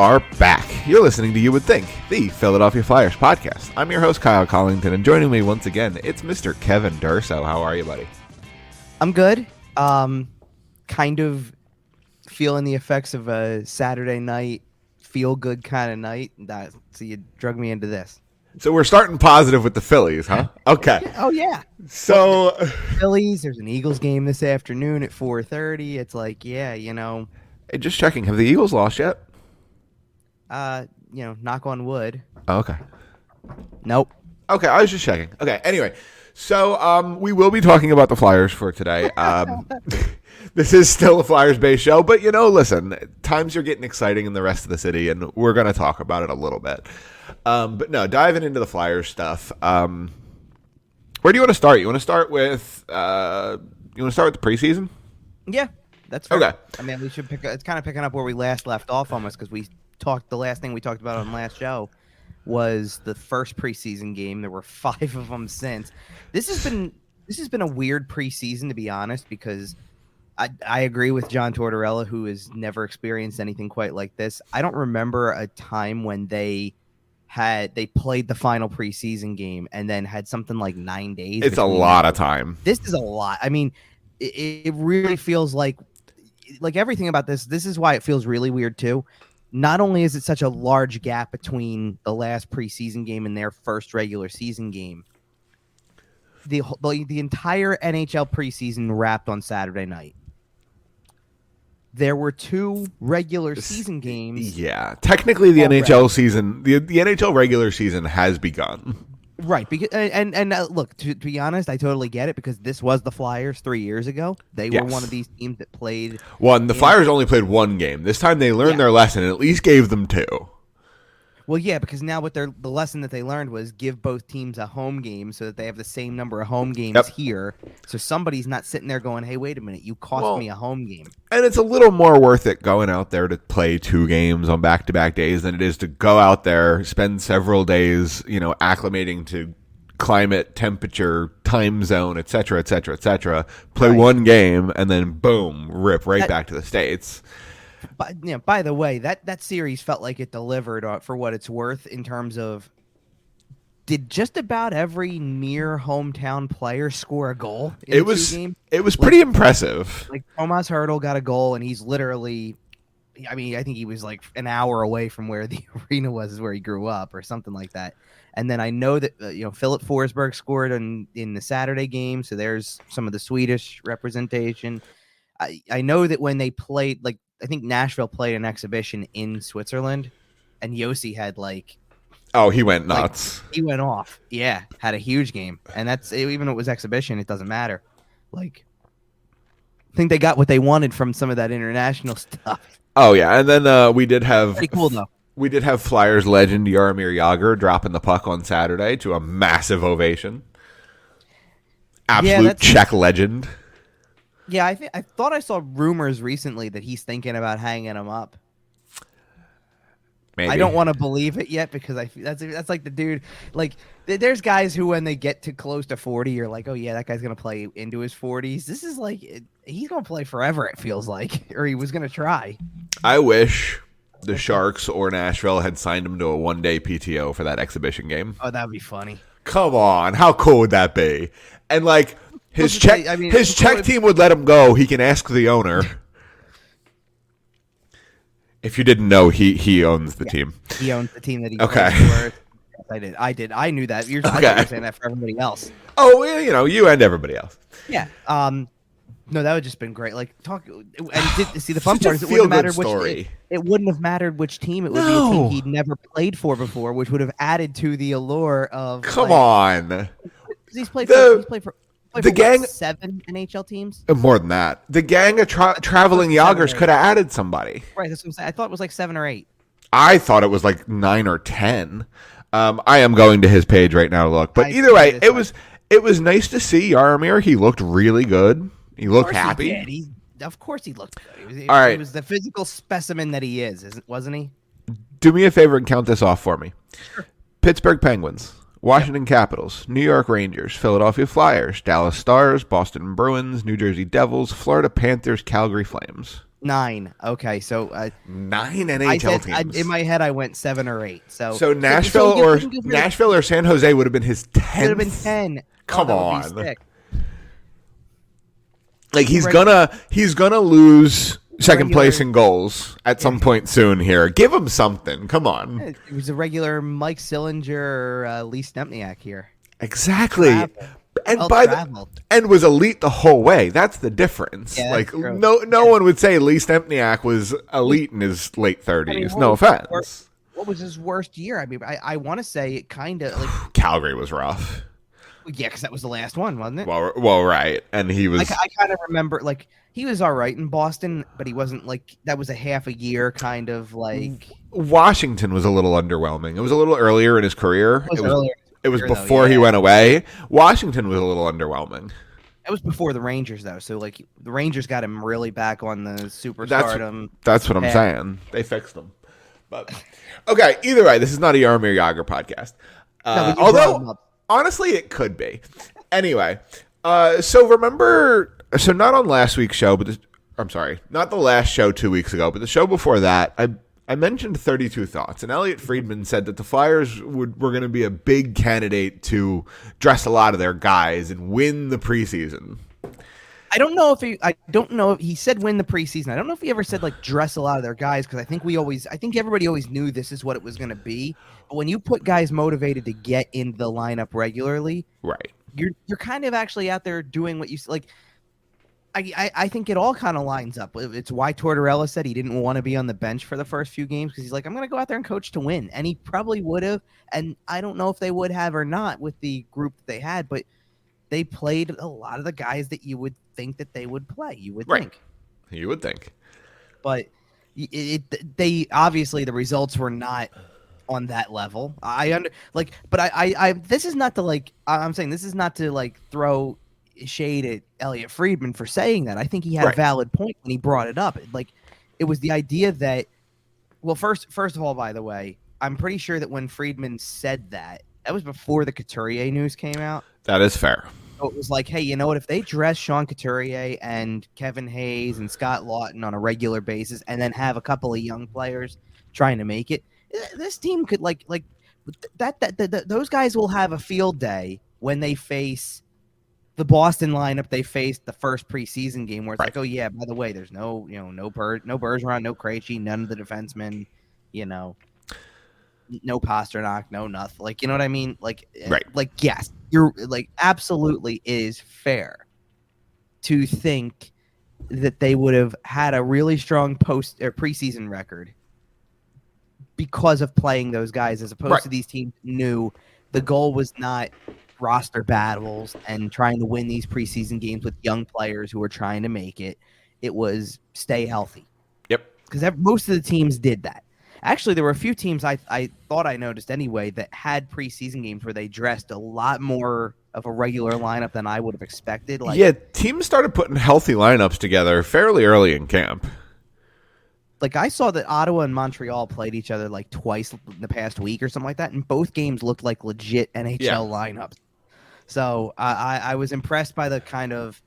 are back. You're listening to You Would Think, the Philadelphia Flyers podcast. I'm your host, Kyle Collington, and joining me once again, it's Mr. Kevin Durso. How are you, buddy? I'm good. Kind of feeling the effects of a Saturday night, feel-good kind of night. So you drug me into this. So we're starting positive with the Phillies, huh? Okay. Oh, yeah. So Phillies, there's an Eagles game this afternoon at 4:30. It's like, yeah, you know. Hey, just checking. Have the Eagles lost yet? Knock on wood. Oh, okay. Nope. Okay, I was just checking. Okay, anyway. So we will be talking about the Flyers for today. This is still a Flyers-based show, but, listen, times are getting exciting in the rest of the city, and we're going to talk about it a little bit. But no, diving into the Flyers stuff. Where do you want to start? You want to start with the preseason? Yeah, that's fair. Okay. I mean, we should it's kind of picking up where we last left off almost, because the last thing we talked about on the last show was the first preseason game. There were 5 of them since. This has been a weird preseason, to be honest, because I agree with John Tortorella, who has never experienced anything quite like this. I don't remember a time when they played the final preseason game and then had something like 9 days. It's a lot of time. This is a lot. I mean, it really feels like everything about this. This is why it feels really weird too. Not only is it such a large gap between the last preseason game and their first regular season game, the entire NHL preseason wrapped on Saturday night. There were 2 regular season games. Yeah, technically the NHL season, the NHL regular season has begun. Right, because and look, to be honest, I totally get it, because this was the Flyers 3 years ago. They were one of these teams that played. The Flyers only played 1 game. This time they learned their lesson and at least gave them 2. Well, yeah, because now the lesson that they learned was give both teams a home game so that they have the same number of home games here. So somebody's not sitting there going, hey, wait a minute, you cost me a home game. And it's a little more worth it going out there to play 2 games on back-to-back days than it is to go out there, spend several days, acclimating to climate, temperature, time zone, et cetera, play 1 game, and then, boom, rip back to the States. But by the way, that series felt like it delivered for what it's worth in terms of, did just about every near hometown player score a goal in the 2 games? It was pretty impressive. Like Tomas Hertl got a goal, and he's literally, I think he was like an hour away from where the arena was, where he grew up, or something like that. And then I know that Philip Forsberg scored in the Saturday game, so there's some of the Swedish representation. I know that when they played, I think Nashville played an exhibition in Switzerland, and Yossi had he went nuts. He went off. Yeah, had a huge game, and that's even though it was exhibition, it doesn't matter. I think they got what they wanted from some of that international stuff. Oh yeah, and then we did have pretty cool though. We did have Flyers legend Jaromir Jagr dropping the puck on Saturday to a massive ovation. Absolute Czech legend. Yeah, I thought I saw rumors recently that he's thinking about hanging him up. Maybe. I don't want to believe it yet, because that's like the dude. There's guys who, when they get to close to 40, you're like, oh yeah, that guy's gonna play into his 40s. This is he's gonna play forever. It feels like, or he was gonna try. I wish the Sharks or Nashville had signed him to a 1-day PTO for that exhibition game. Oh, that'd be funny. Come on, how cool would that be? And his Czech team would let him go. He can ask the owner. If you didn't know, he owns the team. He owns the team that he okay. plays for. I did. I knew that. You're saying that for everybody else. Oh, yeah, you and everybody else. Yeah. No, that would just been great. Talk and see the fun part is it wouldn't have mattered which team. It would be a team he'd never played for before, which would have added to the allure of. Come on. He's played for the gang 7 NHL teams. More than that. The gang of traveling Jagrs could have added somebody. Right, that's what I'm saying. I thought it was 7 or 8. I thought it was 9 or 10. I am going to his page right now to look, but either way, it was nice to see Jaromir. He looked really good. He looked happy. Of course he looked good. All right. He was the physical specimen that he wasn't he? Do me a favor and count this off for me. Sure. Pittsburgh Penguins, Washington Capitals, New York Rangers, Philadelphia Flyers, Dallas Stars, Boston Bruins, New Jersey Devils, Florida Panthers, Calgary Flames. 9. Okay, so 9 I NHL said teams. in my head I went 7 or 8. So Nashville you or couldn't give her Nashville or San Jose would have been his it would have been 10th. 10. Oh, Come that would be on. sick. Like he's Regular- gonna lose second regular- place in goals at some point soon here. Give him something. Come on. It was a regular Mike Sillinger or Lee Stempniak here. Exactly. Travel. And Well by traveled. and was elite the whole way. That's the difference. Yeah, like that's true. no one would say Lee Stempniak was elite in his late 30s. I mean, No offense. What was his worst year? I mean, I want to say it kind of like Calgary was rough. yeah, because that was the last one, wasn't it? Well, right. And he was I kind of remember like he was all right in Boston, but he wasn't like that was a half a year kind of like. Washington was a little underwhelming. It was a little earlier in his career. It was though, before he went away. Washington was a little underwhelming. It was before the Rangers though, so like the Rangers got him really back on the superstardom. That's what I'm saying. They fixed him. But okay, either way, this is not a Jaromir Jagr podcast. No, Although honestly, it could be. Anyway, so not on last week's show, but I'm sorry, not the last show 2 weeks ago, but the show before that, I mentioned 32 Thoughts, and Elliot Friedman said that the Flyers were going to be a big candidate to dress a lot of their guys and win the preseason. I don't know if he said win the preseason. I don't know if he ever said like dress a lot of their guys because I think everybody always knew this is what it was going to be. But when you put guys motivated to get in the lineup regularly, right, you're kind of actually out there doing what you like. I think it all kind of lines up. It's why Tortorella said he didn't want to be on the bench for the first few games because he's like, I'm going to go out there and coach to win. And he probably would have. And I don't know if they would have or not with the group that they had, but they played a lot of the guys that you would think that they would play. You would think. You would think. But they obviously the results were not on that level. This is not to like, I'm saying this is not to like throw shade at Elliot Friedman for saying that. I think he had a valid point when he brought it up. Like it was the idea that, well, first of all, by the way, I'm pretty sure that when Friedman said that was before the Couturier news came out. That is fair. So it was like, hey, you know what? If they dress Sean Couturier and Kevin Hayes and Scott Lawton on a regular basis, and then have a couple of young players trying to make it, this team could those guys will have a field day when they face the Boston lineup they faced the first preseason game where it's like, oh yeah, by the way, there's no Bergeron, no Krejci, none of the defensemen, no Pasternak, no nothing. Like, you know what I mean? Like, yes, you're like absolutely is fair to think that they would have had a really strong post or preseason record because of playing those guys as opposed to these teams knew the goal was not roster battles and trying to win these preseason games with young players who are trying to make it. It was stay healthy. Yep. Because most of the teams did that. Actually, there were a few teams I thought I noticed anyway that had preseason games where they dressed a lot more of a regular lineup than I would have expected. Teams started putting healthy lineups together fairly early in camp. Like I saw that Ottawa and Montreal played each other like twice in the past week or something like that, and both games looked like legit NHL lineups. So I was impressed by the kind of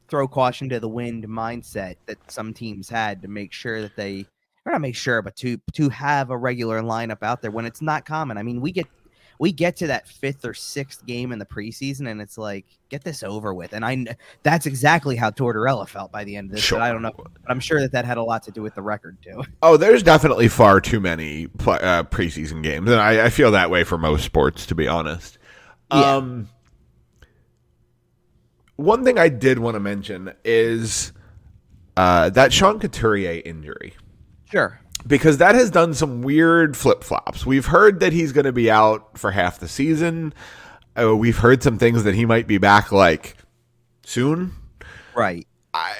throw caution to the wind mindset that some teams had to make sure that they, or not make sure, but to have a regular lineup out there when it's not common. I mean, we get to that 5th or 6th game in the preseason, and it's like, get this over with. And that's exactly how Tortorella felt by the end of this. Sure. But I don't know. But I'm sure that had a lot to do with the record too. Oh, there's definitely far too many preseason games, and I feel that way for most sports, to be honest. Yeah. One thing I did want to mention is that Sean Couturier injury. Sure. Because that has done some weird flip-flops. We've heard that he's going to be out for half the season. We've heard some things that he might be back, soon. Right. I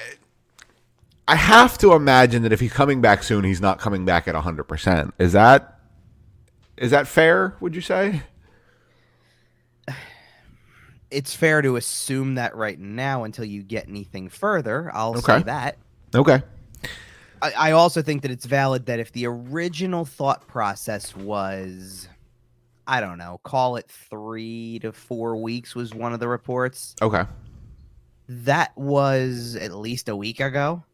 have to imagine that if he's coming back soon, he's not coming back at 100%. Is that fair, would you say? It's fair to assume that right now until you get anything further. I'll say that. Okay. I also think that it's valid that if the original thought process was, I don't know, call it 3 to 4 weeks was one of the reports. Okay. That was at least a week ago.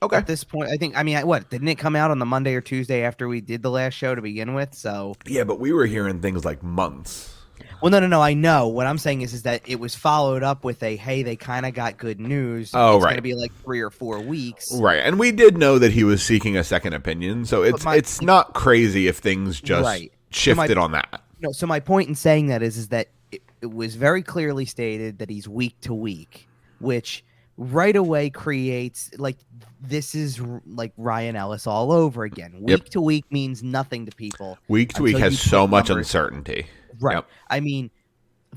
Okay. At this point, I think. I mean, what didn't it come out on the Monday or Tuesday after we did the last show to begin with? So Yeah, but we were hearing things like months. well, no. I know. What I'm saying is that it was followed up with a hey, they kind of got good news. Oh, it's right. going to be like 3 or 4 weeks. Right, and we did know that he was seeking a second opinion, so it's not crazy if things just shifted on that. No, so my point in saying that is that it was very clearly stated that he's week to week, which right away creates like this is like Ryan Ellis all over again. Week to week means nothing to people. Week to week has so much uncertainty. Right. Yep. I mean,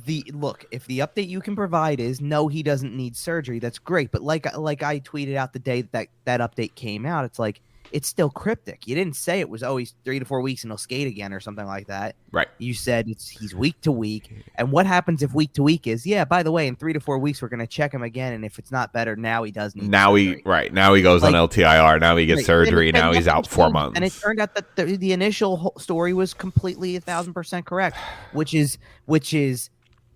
if the update you can provide is no, he doesn't need surgery, that's great. But like I tweeted out the day that update came out, it's like it's still cryptic. You didn't say it was he's 3 to 4 weeks and he'll skate again or something like that. Right. You said he's week to week. And what happens if week to week is by the way, in 3 to 4 weeks we're going to check him again, and if it's not better, now he does need surgery. Now he goes on LTIR. Now he gets surgery. Now he's out 4 months. And it turned out that the initial story was completely 1,000% correct, which is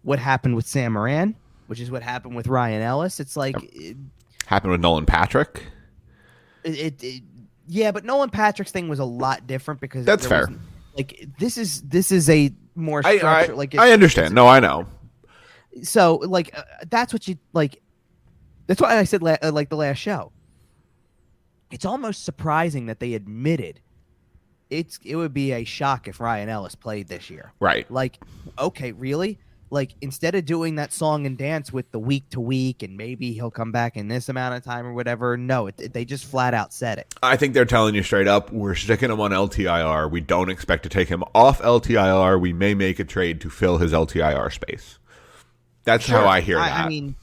what happened with Sam Moran, which is what happened with Ryan Ellis. It's like happened with Nolan Patrick. Yeah, but Nolan Patrick's thing was a lot different because that's fair. Like this is a more structured. I understand. No, I know. So that's what you like. That's why I said like the last show. It's almost surprising that they admitted it would be a shock if Ryan Ellis played this year. Right. Like, okay, really? Like instead of doing that song and dance with the week to week and maybe he'll come back in this amount of time or whatever, no, they just flat out said it. I think they're telling you straight up, we're sticking him on LTIR. We don't expect to take him off LTIR. We may make a trade to fill his LTIR space. That's how I hear that. I mean,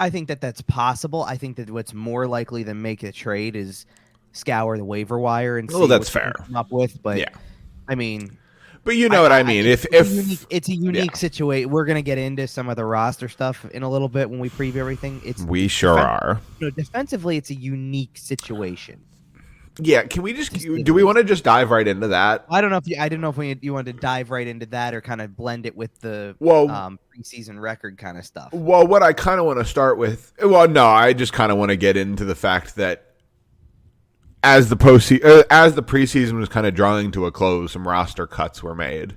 I think that's possible. I think that what's more likely than make a trade is scour the waiver wire and see that's fair. Come up with. But yeah. I mean, but you know what I mean. It's a unique situation. We're gonna get into some of the roster stuff in a little bit when we preview everything. We sure are. Defensively, it's a unique situation. Yeah, can we do we want to just dive right into that? I don't know if you wanted to dive right into that or kind of blend it with the preseason record kind of stuff. Well, what I kind of want to start with, I just kind of want to get into the fact that as the preseason was kind of drawing to a close, some roster cuts were made,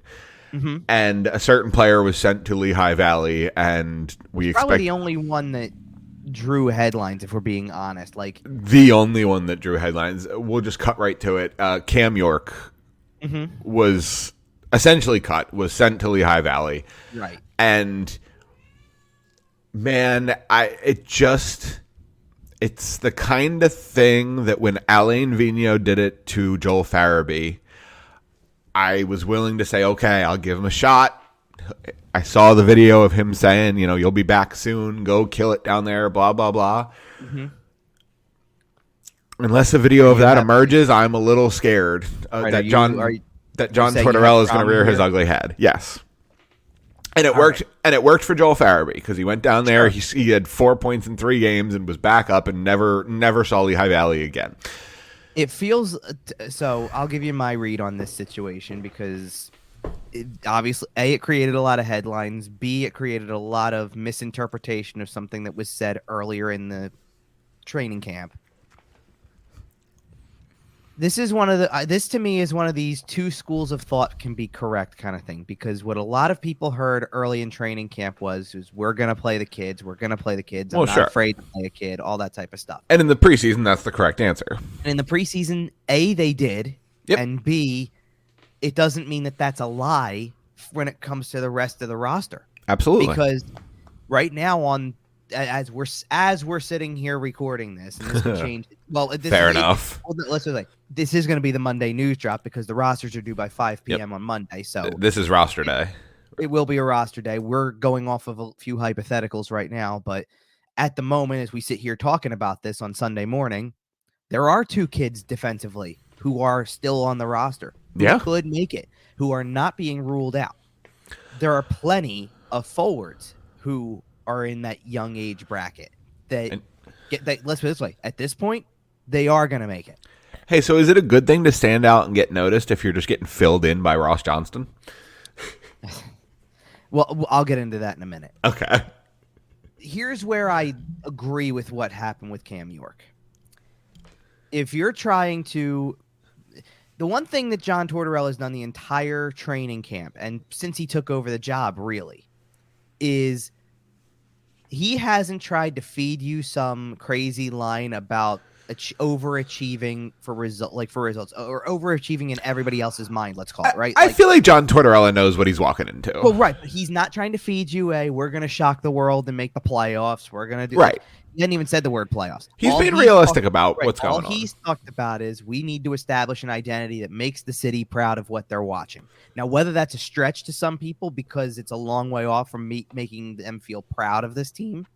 and a certain player was sent to Lehigh Valley, and probably the only one that drew headlines, if we're being honest. Like the only one that drew headlines. We'll just cut right to it. Cam York was essentially was sent to Lehigh Valley, right? And man, it's the kind of thing that when Alain Vigneault did it to Joel Farabee, I was willing to say, okay, I'll give him a shot. I saw the video of him saying, you'll be back soon. Go kill it down there, blah, blah, blah. Unless a video of that emerges, I'm a little scared that John Tortorella is going to rear his ugly head. Yes. And it worked. Right. And it worked for Joel Farabee because he went down there. He had 4 points in 3 games and was back up and never saw Lehigh Valley again. It feels so. I'll give you my read on this situation because obviously, A, it created a lot of headlines. B, it created a lot of misinterpretation of something that was said earlier in the training camp. This is this to me is one of these two schools of thought can be correct kind of thing, because what a lot of people heard early in training camp was we're going to play the kids. We're going to play the kids. I'm not afraid to play a kid, all that type of stuff. And in the preseason, that's the correct answer. And in the preseason, A, they did. Yep. And B, it doesn't mean that that's a lie when it comes to the rest of the roster. Absolutely. Because right now as we're sitting here recording this, and this can change. Well, fair enough. Let's say this is going to be the Monday news drop because the rosters are due by 5 p.m. on Monday. So this is roster day. It will be a roster day. We're going off of a few hypotheticals right now, but at the moment, as we sit here talking about this on Sunday morning, there are 2 kids defensively who are still on the roster. Who could make it, who are not being ruled out. There are plenty of forwards who are in that young age bracket let's put it this way. At this point, they are going to make it. Hey, so is it a good thing to stand out and get noticed if you're just getting filled in by Ross Johnston? Well, I'll get into that in a minute. Okay. here's where I agree with what happened with Cam York. If you're trying to, the one thing that John Tortorella has done the entire training camp, and since he took over the job, really, is he hasn't tried to feed you some crazy line about overachieving for results, or overachieving in everybody else's mind. Let's call it right. I feel like John Tortorella knows what he's walking into. Well, right, but he's not trying to feed you we're going to shock the world and make the playoffs. We're going to do right. He didn't even said the word playoffs. He's being realistic about what's going on. All he's talked about is we need to establish an identity that makes the city proud of what they're watching. Now, whether that's a stretch to some people because it's a long way off from making them feel proud of this team,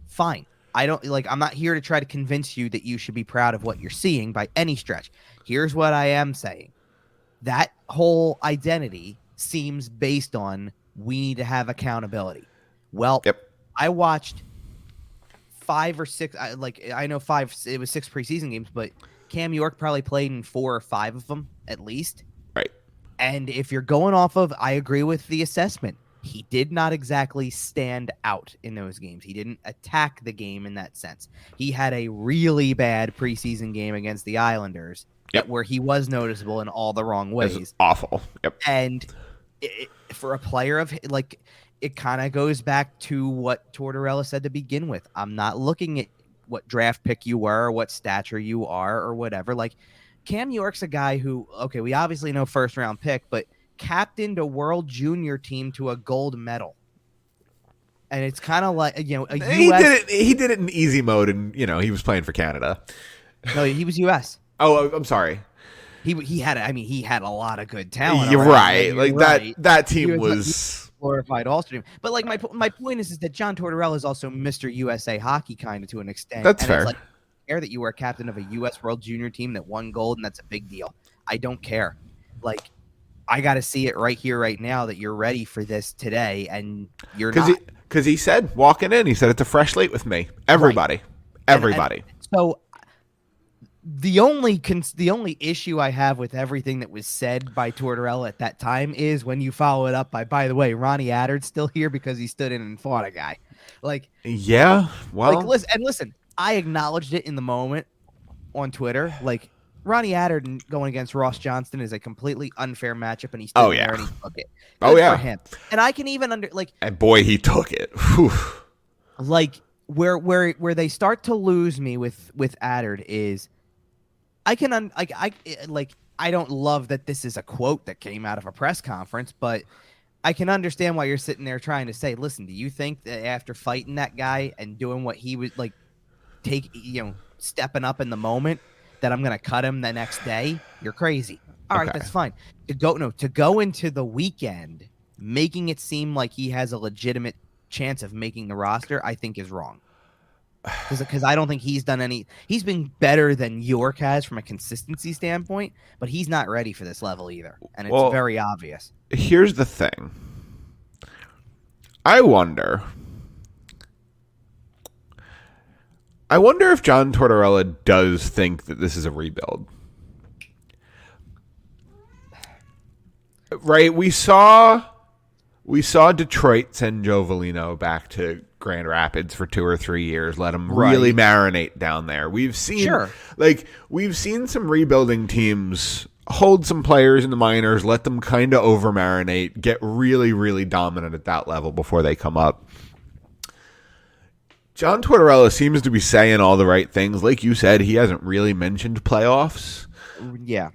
fine. I'm not here to try to convince you that you should be proud of what you're seeing by any stretch. Here's what I am saying. That whole identity seems based on we need to have accountability. Well, yep. I watched 5 or 6, I know 5, it was 6 preseason games, but Cam York probably played in 4 or 5 of them at least. Right. And if you're going off of, I agree with the assessment. He did not exactly stand out in those games. He didn't attack the game in that sense. He had a really bad preseason game against the Islanders where he was noticeable in all the wrong ways. It's awful. Yep. And for a player of it kind of goes back to what Tortorella said to begin with. I'm not looking at what draft pick you were or what stature you are or whatever. Like Cam York's a guy who, okay, we obviously know first round pick, but captained a world junior team to a gold medal. And it's kind of like, a US. He did it in easy mode, and he was playing for Canada. No, he was US. Oh, I'm sorry. He had a lot of good talent. You're right. That team was glorified All-Star team. But like my point is that John Tortorella is also Mr. USA hockey kind of to an extent. That's fair. It's like, I care that you were captain of a US World Junior team that won gold, and that's a big deal. I don't care. Like, I got to see it right here, right now that you're ready for this today, and you're not. Because he said, walking in, he said, it's a fresh slate with me. Everybody. Right. Everybody. And so the only issue I have with everything that was said by Tortorella at that time is when you follow it up by the way, Ronnie Attard's still here because he stood in and fought a guy. Like, yeah, well. Listen, I acknowledged it in the moment on Twitter. Like, Ronnie Attard going against Ross Johnston is a completely unfair matchup, and he stood there and he took it. Good for him. And I can even and boy, he took it. Whew. Like where they start to lose me with Attard is I don't love that this is a quote that came out of a press conference, but I can understand why you're sitting there trying to say, listen, do you think that after fighting that guy and doing what he was like, stepping up in the moment, that I'm going to cut him the next day? You're crazy. All right, that's fine. To go into the weekend making it seem like he has a legitimate chance of making the roster, I think is wrong. Because I don't think he's done any. He's been better than York has from a consistency standpoint, but he's not ready for this level either, and it's very obvious. Here's the thing. I wonder if John Tortorella does think that this is a rebuild. Right? We saw Detroit send Joe Velino back to Grand Rapids for 2 or 3 years, let him really marinate down there. We've seen some rebuilding teams hold some players in the minors, let them kind of over marinate, get really, really dominant at that level before they come up. John Tortorella seems to be saying all the right things. Like you said, he hasn't really mentioned playoffs. Yeah.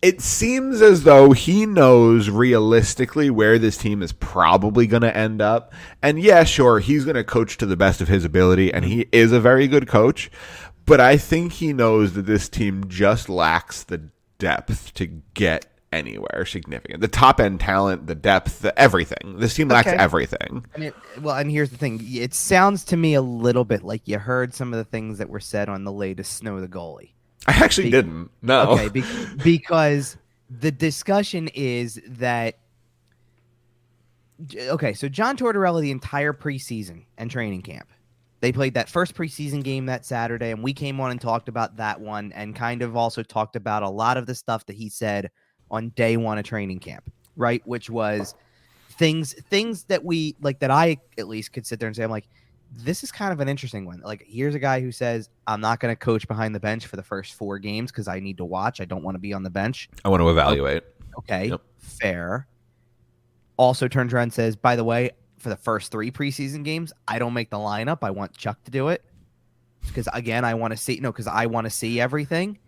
It seems as though he knows realistically where this team is probably going to end up. And yeah, sure, he's going to coach to the best of his ability, and he is a very good coach. But I think he knows that this team just lacks the depth to get anywhere significant. The top-end talent, the depth, everything. This team lacks everything. And here's the thing. It sounds to me a little bit like you heard some of the things that were said on the latest Snow the Goalie. I actually didn't. No. Okay, because the discussion is that so John Tortorella, the entire preseason and training camp, they played that first preseason game that Saturday, and we came on and talked about that one and kind of also talked about a lot of the stuff that he said on day one of training camp, right? Which was things that we like, that I at least could sit there and say, I'm like, this is kind of an interesting one. Like, here's a guy who says, I'm not going to coach behind the bench for the first 4 games because I need to watch. I don't want to be on the bench. I want to evaluate. Okay, Yep. fair. Also turns around and says, by the way, for the first 3 preseason games, I don't make the lineup. I want Chuck to do it. Because, again, I want to see everything.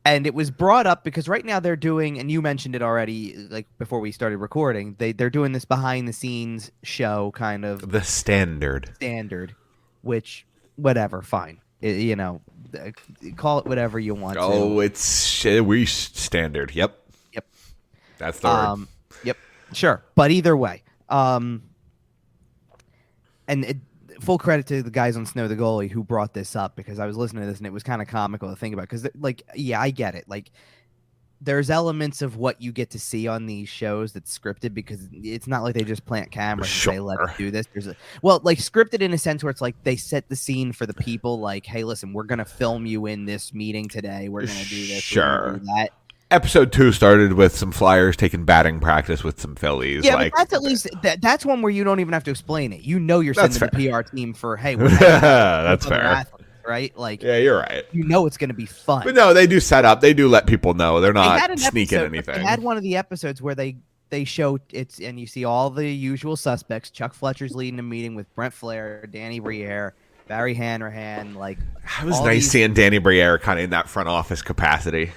And it was brought up because right now they're doing, and you mentioned it already, like before we started recording, they're doing this behind the scenes show, kind of The standard, which, whatever, fine. Call it whatever you want. It's we standard. Yep. That's the word. Yep. Sure. But either way, full credit to the guys on Snow the Goalie who brought this up, because I was listening to this and it was kind of comical to think about, because I get it. Like, there's elements of what you get to see on these shows that's scripted, because it's not like they just plant cameras and say, let's do this. Like scripted in a sense where it's like they set the scene for the people, like, hey, listen, we're going to film you in this meeting today. We're going to do this. Sure. Do that. Episode 2 started with some Flyers taking batting practice with some Phillies. Yeah, but that's at least that's one where you don't even have to explain it. You're sending the PR team for, hey, we're that's fair, athletes, right? Like, yeah, you're right. It's going to be fun. But no, they do set up. They do let people know. They're not sneaking anything. They had one of the episodes where they show it's, and you see all the usual suspects. Chuck Fletcher's leading a meeting with Brent Flair, Danny Briere, Barry Hanrahan. Like, it was nice seeing Danny Briere kind of in that front office capacity.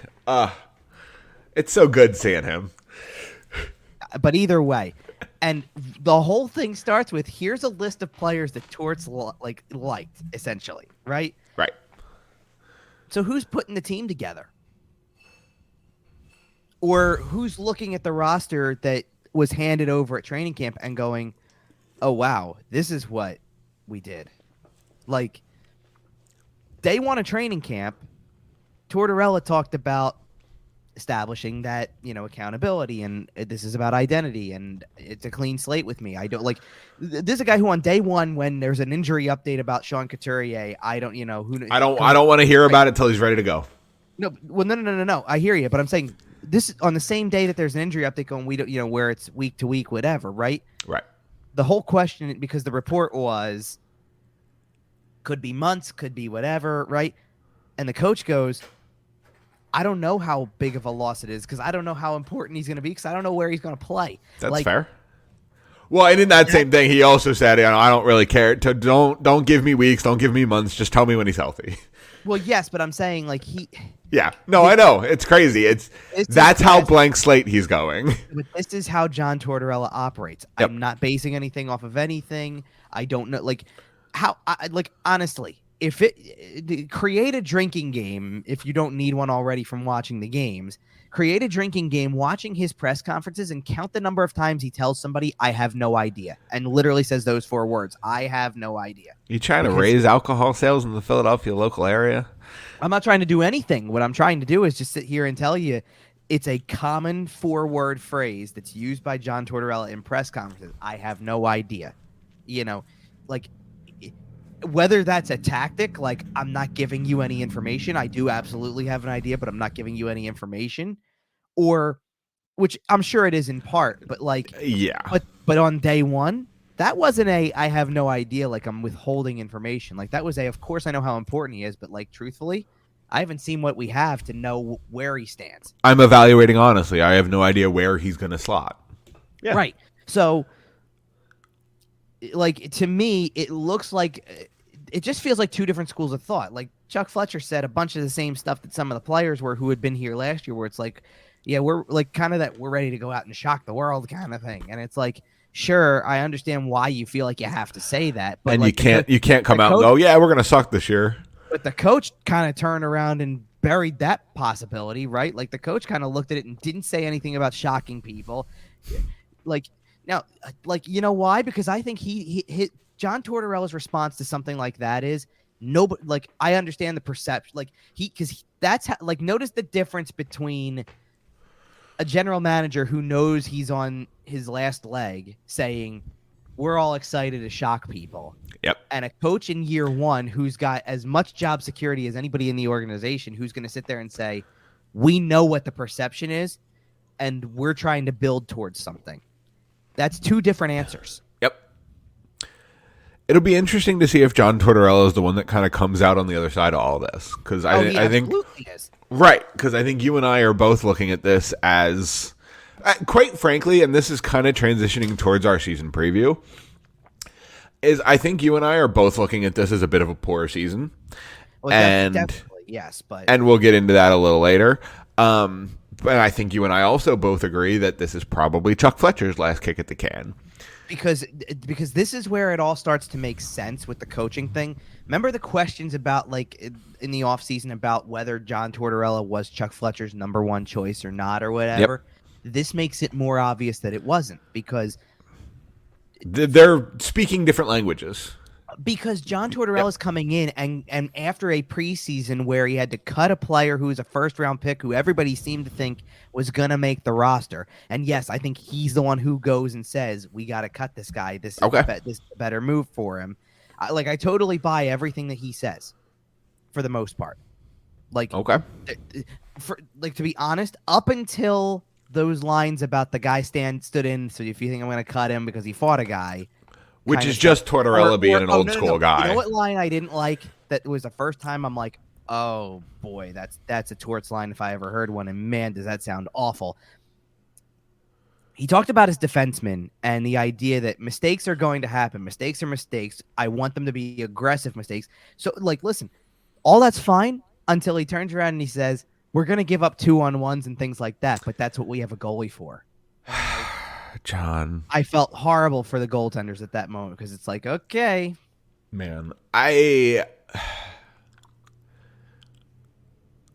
It's so good seeing him. But either way, and the whole thing starts with, here's a list of players that Torts liked, essentially, right? Right. So who's putting the team together? Or who's looking at the roster that was handed over at training camp and going, oh, wow, this is what we did. Like, day 1 of training camp, Tortorella talked about establishing that, accountability, and this is about identity, and it's a clean slate with me. I don't like, this is a guy who on day 1, when there's an injury update about Sean Couturier, I don't want to hear about it until he's ready to go. No. I hear you, but I'm saying this on the same day that there's an injury update going, we don't, where it's week to week, whatever, right? Right. The whole question, because the report was, could be months, could be whatever, right? And the coach goes, I don't know how big of a loss it is, because I don't know how important he's going to be, because I don't know where he's going to play. That's fair. Well, and in that same thing, he also said, I don't really care. Don't give me weeks, don't give me months. Just tell me when he's healthy. Well, yes, but I'm saying, like, Yeah. No, I know. It's crazy. That's how blank slate he's going. But this is how John Tortorella operates. Yep. I'm not basing anything off of anything. I don't know. Like, honestly, if create a drinking game, if you don't need one already from watching the games, create a drinking game watching his press conferences and count the number of times he tells somebody, I have no idea, and literally says those 4 words, I have no idea. You trying to raise alcohol sales in the Philadelphia local area? I'm not trying to do anything. What I'm trying to do is just sit here and tell you it's a common 4-word phrase that's used by John Tortorella in press conferences. I have no idea. Like, whether that's a tactic, like, I'm not giving you any information. I do absolutely have an idea, but I'm not giving you any information. Or, which I'm sure it is in part, but like, yeah. But on day 1, that wasn't I have no idea, like I'm withholding information. Like, that was of course I know how important he is, but like, truthfully, I haven't seen what we have to know where he stands. I'm evaluating honestly. I have no idea where he's going to slot. Yeah. Right. So, like, to me, it looks like it just feels like 2 different schools of thought. Like, Chuck Fletcher said a bunch of the same stuff that some of the players were who had been here last year, where it's like, yeah, we're like kind of that we're ready to go out and shock the world kind of thing. And it's like, sure, I understand why you feel like you have to say that, but and like, you can't come out and go, yeah, we're going to suck this year. But the coach kind of turned around and buried that possibility, right? Like, the coach kind of looked at it and didn't say anything about shocking people. Like, now, like, you know why? Because I think he John Tortorella's response to something like that is nobody. Like, I understand the perception. Like, that's how, like, notice the difference between a general manager who knows he's on his last leg saying, we're all excited to shock people. Yep. And a coach in year 1 who's got as much job security as anybody in the organization, who's going to sit there and say, we know what the perception is, and we're trying to build towards something. That's two different answers. Yep. It'll be interesting to see if John Tortorella is the one that kind of comes out on the other side of all this, because I think is. Right, because I think you and I are both looking at this as, quite frankly, and this is kind of transitioning towards our season preview, is I think you and I are both looking at this as a bit of a poor season. Well, definitely, yes. And we'll get into that a little later. But I think you and I also both agree that this is probably Chuck Fletcher's last kick at the can. Because this is where it all starts to make sense with the coaching thing. Remember the questions about, like, in the offseason about whether John Tortorella was Chuck Fletcher's number one choice or not or whatever? Yep. This makes it more obvious that it wasn't, because they're speaking different languages. Because John Tortorella is coming in, and after a preseason where he had to cut a player who was a first-round pick who everybody seemed to think was going to make the roster. And, yes, I think he's the one who goes and says, we got to cut this guy. This is a better move for him. I totally buy everything that he says for the most part. To be honest, up until those lines about the guy stood in, so if you think I'm going to cut him because he fought a guy. Which is just Tortorella being an old school guy. You know what line I didn't like? That was the first time I'm like, oh boy, that's a Torts line if I ever heard one, and man, does that sound awful. He talked about his defensemen and the idea that mistakes are going to happen. Mistakes are mistakes. I want them to be aggressive mistakes. So, listen, all that's fine until he turns around and he says, we're going to give up 2-on-1s and things like that, but that's what we have a goalie for. John, I felt horrible for the goaltenders at that moment, because it's like, okay, man, I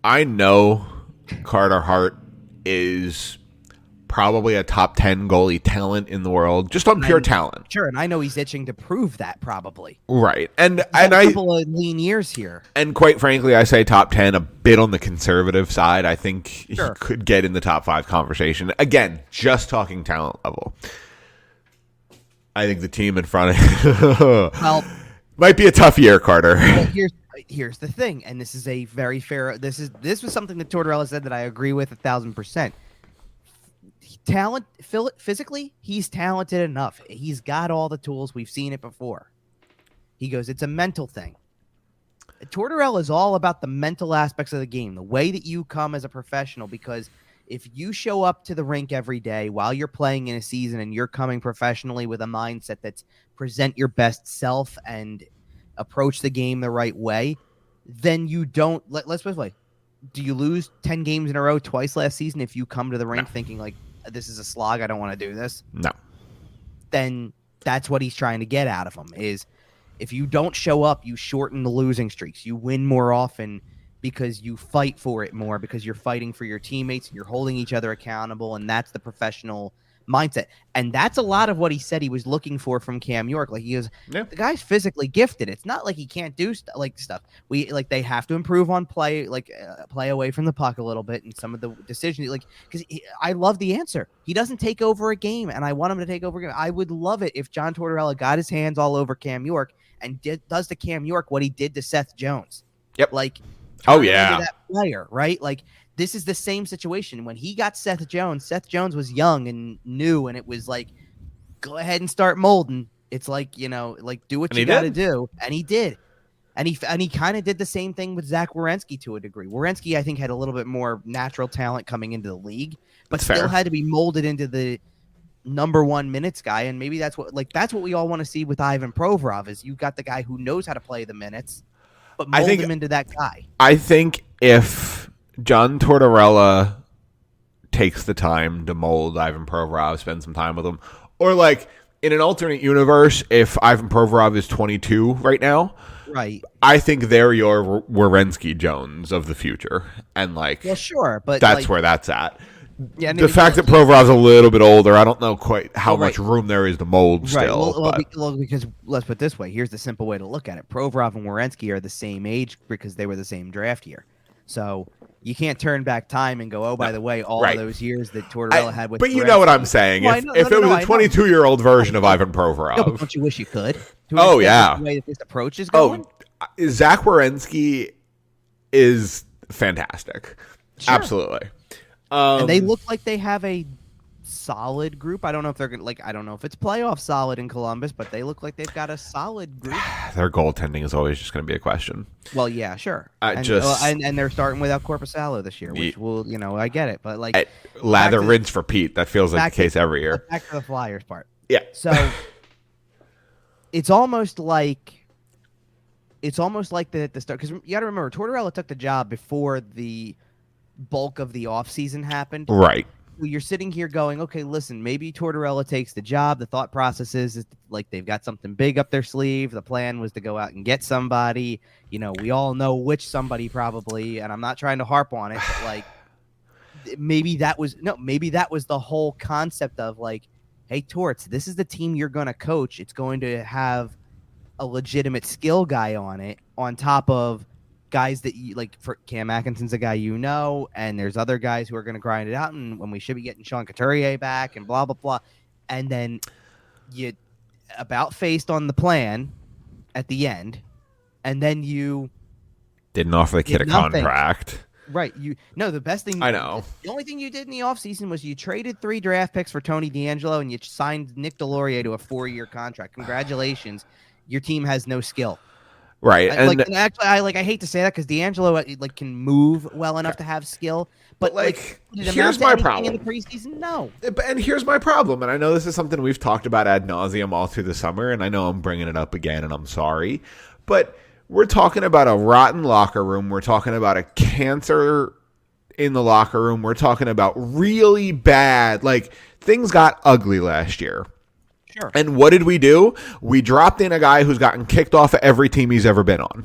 know Carter Hart is probably a top 10 goalie talent in the world, just on pure talent. Sure, and I know he's itching to prove that, probably. Right, and a couple of lean years here. And quite frankly, I say top 10 a bit on the conservative side. I think he could get in the top 5 conversation. Again, just talking talent level. I think the team in front of might be a tough year, Carter. Well, here's the thing, and this is a very fair. This was something that Tortorella said that I agree with 1,000%. Talent, physically, he's talented enough. He's got all the tools. We've seen it before. He goes, it's a mental thing. Tortorella is all about the mental aspects of the game, the way that you come as a professional, because if you show up to the rink every day while you're playing in a season and you're coming professionally with a mindset that's present your best self and approach the game the right way, then you don't, let's put it this way, do you lose 10 games in a row twice last season if you come to the rink thinking like, this is a slog, I don't want to do this? No. Then that's what he's trying to get out of him, is if you don't show up, you shorten the losing streaks. You win more often because you fight for it more, because you're fighting for your teammates and you're holding each other accountable, and that's the professional mindset. And that's a lot of what he said he was looking for from Cam York. Like, he goes, the guy's physically gifted. It's not like he can't do stuff. They have to improve on play away from the puck a little bit, and some of the decisions, because I love the answer. He doesn't take over a game, and I want him to take over a game. I would love it if John Tortorella got his hands all over Cam York and does to Cam York what he did to Seth Jones. Yep. That player, right? This is the same situation. When he got Seth Jones was young and new, and it was like, go ahead and start molding. It's like, do what you got to do. And he did. And he kind of did the same thing with Zach Werenski to a degree. Werenski, I think, had a little bit more natural talent coming into the league, but still had to be molded into the number one minutes guy. And maybe that's what we all want to see with Ivan Provorov, is you got the guy who knows how to play the minutes, but mold him into that guy. I think if John Tortorella takes the time to mold Ivan Provorov, spend some time with him, or in an alternate universe, if Ivan Provorov is 22 right now, right? I think they're your Werenski Jones of the future, and sure, but that's where that's at. Yeah, the fact that Provorov's a little bit older, I don't know quite how much room there is to mold still. Because let's put it this way. Here's the simple way to look at it. Provorov and Werenski are the same age because they were the same draft year. So you can't turn back time and go, oh, by the way, all of those years that Tortorella had with But you know what I'm saying. If it was a 22-year-old version of Ivan Provorov. No, don't you wish you could? Oh, yeah. The way that this approach is going? Zach Werenski is fantastic. Sure. Absolutely. And they look like they have a solid group. I don't know if they're gonna I don't know if it's playoff solid in Columbus, but they look like they've got a solid group. Their goaltending is always just going to be a question. Well, yeah, sure. And they're starting without Korpisalo this year, which will, I get it, but lather rinse repeat. That feels like the case every year. Back to the Flyers part. Yeah. So it's almost like the start, because you got to remember Tortorella took the job before the bulk of the offseason happened. Right. You're sitting here going, okay, listen, maybe Tortorella takes the job. The thought process is like they've got something big up their sleeve. The plan was to go out and get somebody. We all know which somebody probably, and I'm not trying to harp on it, but maybe that was the whole concept of hey, Torts, this is the team you're going to coach. It's going to have a legitimate skill guy on it, on top of guys that you for Cam Atkinson's a guy and there's other guys who are going to grind it out, and when we should be getting Sean Couturier back and blah blah blah, and then you about faced on the plan at the end, and then you didn't offer the kid a contract. Right. The best thing I know. The only thing you did in the offseason was you traded 3 draft picks for Tony DeAngelo, and you signed Nick Delorier to a 4-year contract. Congratulations. Your team has no skill. Right. And actually, I hate to say that because DeAngelo can move well enough to have skill, but here's my problem in the preseason. No. And here's my problem, and I know this is something we've talked about ad nauseum all through the summer, and I know I'm bringing it up again, and I'm sorry, but we're talking about a rotten locker room. We're talking about a cancer in the locker room. We're talking about really bad. Things got ugly last year. Sure. And what did we do? We dropped in a guy who's gotten kicked off of every team he's ever been on.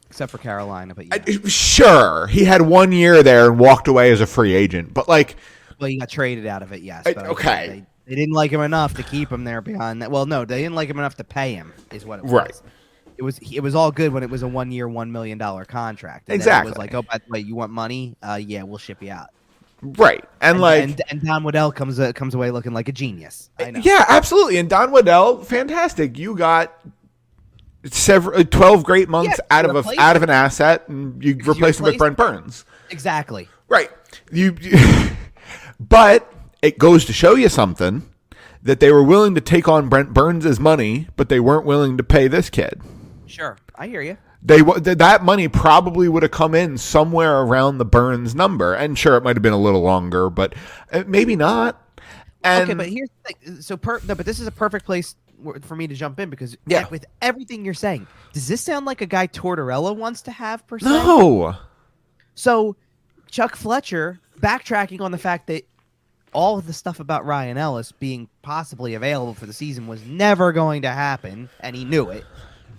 Except for Carolina. But sure. He had 1 year there and walked away as a free agent. But well, he got traded out of it, yes. But okay. They didn't like him enough to keep him there behind that. Well, no, they didn't like him enough to pay him, is what it was. Right. It was all good when it was a 1 year, $1 million contract. And exactly. Then it was by the way, you want money? Yeah, we'll ship you out. Right. And Don Waddell comes away looking like a genius. I know. Yeah, absolutely. And Don Waddell, fantastic. You got 12 great months out of an asset, and you replace him with Brent Burns. Exactly. Right. But it goes to show you something, that they were willing to take on Brent Burns' money, but they weren't willing to pay this kid. Sure, I hear you. That money probably would have come in somewhere around the Burns number, and sure, it might have been a little longer, but maybe not. And, okay, but here's the thing. But this is a perfect place for me to jump in because with everything you're saying, does this sound like a guy Tortorella wants to have per se? No. So Chuck Fletcher backtracking on the fact that all of the stuff about Ryan Ellis being possibly available for the season was never going to happen, and he knew it.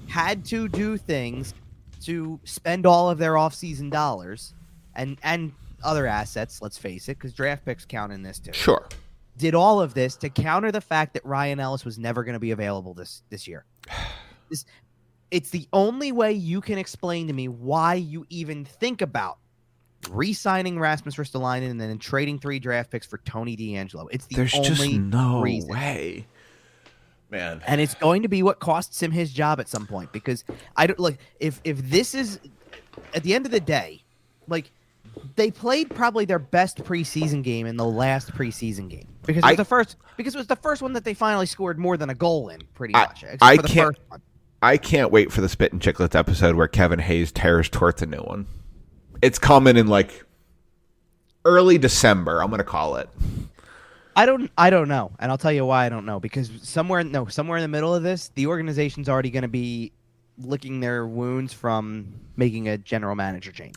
Had to do things to spend all of their offseason dollars and other assets, let's face it, because draft picks count in this too. Sure. Did all of this to counter the fact that Ryan Ellis was never going to be available this year. It's the only way you can explain to me why you even think about re-signing Rasmus Ristolainen and then trading 3 draft picks for Tony DeAngelo. It's the There's only just no reason. way. Man. And it's going to be what costs him his job at some point, because I don't if this is at the end of the day, they played probably their best preseason game in the last preseason game because it was the first one that they finally scored more than a goal in, pretty much. I can't wait for the Spit and Chicklets episode where Kevin Hayes tears Torts a new one. It's coming in early December. I'm going to call it. I don't know, and I'll tell you why I don't know. Because somewhere in the middle of this, the organization's already going to be licking their wounds from making a general manager change.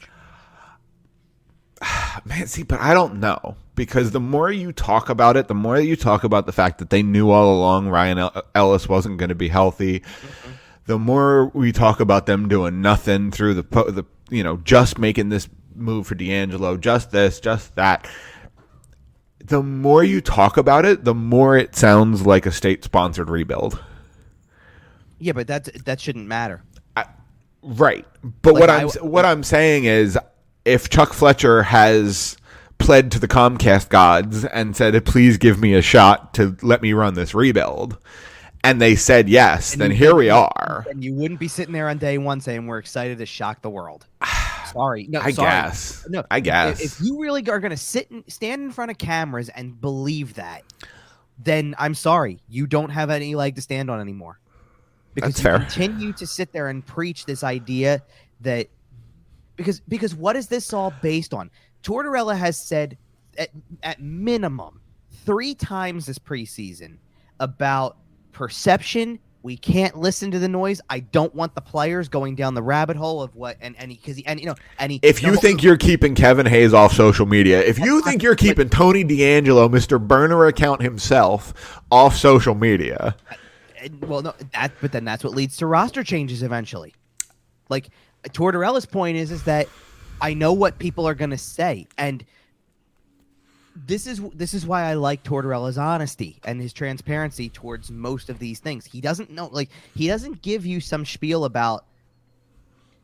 Man, see, but I don't know, because the more you talk about it, the more you talk about the fact that they knew all along Ryan Ellis wasn't going to be healthy. Mm-hmm. The more we talk about them doing nothing through the just making this move for DeAngelo, just this, just that. The more you talk about it, the more it sounds like a state-sponsored rebuild. Yeah, but that shouldn't matter. Right. But what I'm saying is, if Chuck Fletcher has pled to the Comcast gods and said, please give me a shot to let me run this rebuild, and they said yes, then here we are. And you wouldn't be sitting there on day one saying we're excited to shock the world. sorry. No, I sorry. guess. No, I guess. If you really are going to stand in front of cameras and believe that, then I'm sorry. You don't have any leg to stand on anymore. Because That's you fair. continue to sit there and preach this idea that because what is this all based on? Tortorella has said at minimum 3 times this preseason about perception. We can't listen to the noise. I don't want the players going down the rabbit hole of what If you think you're keeping Kevin Hayes off social media, if you think you're keeping Tony D'Angelo, Mr. Burner account himself, off social media, well, no, but then that's what leads to roster changes eventually. Like Tortorella's point is that I know what people are going to say, and this is why I like Tortorella's honesty and his transparency towards most of these things. He doesn't know, like he doesn't give you some spiel about,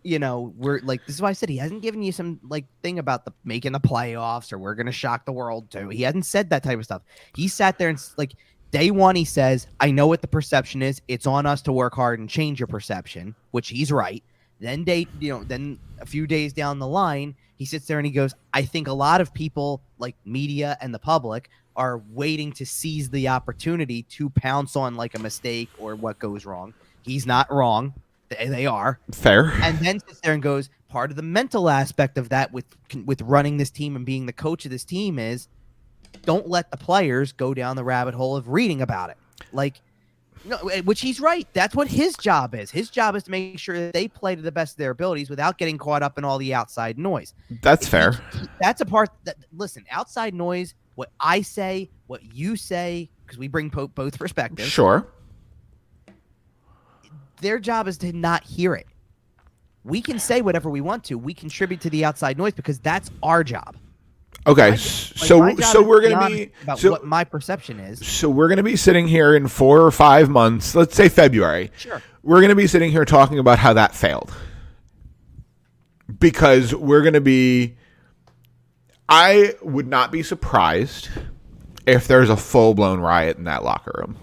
we're like, this is why I said he hasn't given you some like thing about the making the playoffs or we're going to shock the world too. He hasn't said that type of stuff. He sat there and like day one, he says, I know what the perception is. It's on us to work hard and change your perception, which he's right. Then then a few days down the line, he sits there and he goes, I think a lot of people like media and the public are waiting to seize the opportunity to pounce on like a mistake or what goes wrong. He's not wrong. They are. Fair. And then sits there and goes, part of the mental aspect of that with running this team and being the coach of this team is don't let the players go down the rabbit hole of reading about it. Like, no, which he's right. That's what his job is. His job is to make sure that they play to the best of their abilities without getting caught up in all the outside noise. That's fair. That's a part that, listen, outside noise, what I say, what you say, because we bring both perspectives. Sure. Their job is to not hear it. We can say whatever we want to. We contribute to the outside noise because that's our job. Okay, so we're going to be about what my perception is. So we're going to be sitting here in 4 or 5 months, let's say February. Sure. We're going to be sitting here talking about how that failed. Because we're going to be I would not be surprised if there's a full-blown riot in that locker room.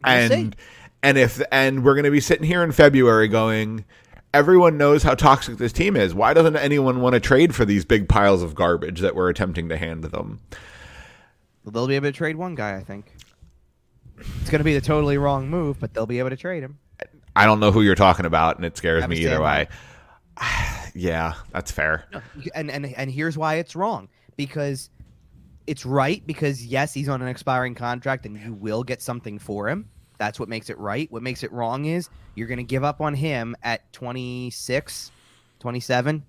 And we're going to be sitting here in February going, everyone knows how toxic this team is. Why doesn't anyone want to trade for these big piles of garbage that we're attempting to hand to them? Well, they'll be able to trade one guy, I think. It's going to be the totally wrong move, but they'll be able to trade him. I don't know who you're talking about, and it scares me either way. Yeah, that's fair. No, and here's why it's wrong. Because it's right, because yes, he's on an expiring contract, and you will get something for him. That's what makes it right. What makes it wrong is you're going to give up on him at 26, 27.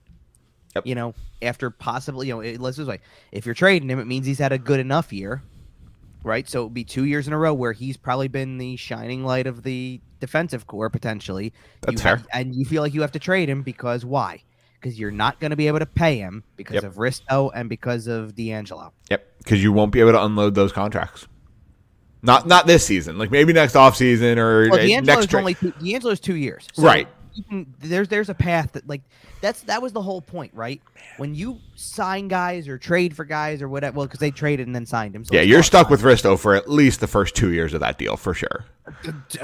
Yep. After possibly, let's just like, if you're trading him, it means he's had a good enough year, right? So it would be 2 years in a row where he's probably been the shining light of the defensive core potentially. That's fair. And you feel like you have to trade him because why? Because you're not going to be able to pay him because of Risto and because of D'Angelo. Yep, because you won't be able to unload those contracts. Not this season. Like maybe next offseason or D'Angelo's 2 years. So right. There's a path that was the whole point, right? When you sign guys or trade for guys or whatever, well, because they traded and then signed him. So yeah, you're stuck with Risto for at least the first 2 years of that deal for sure.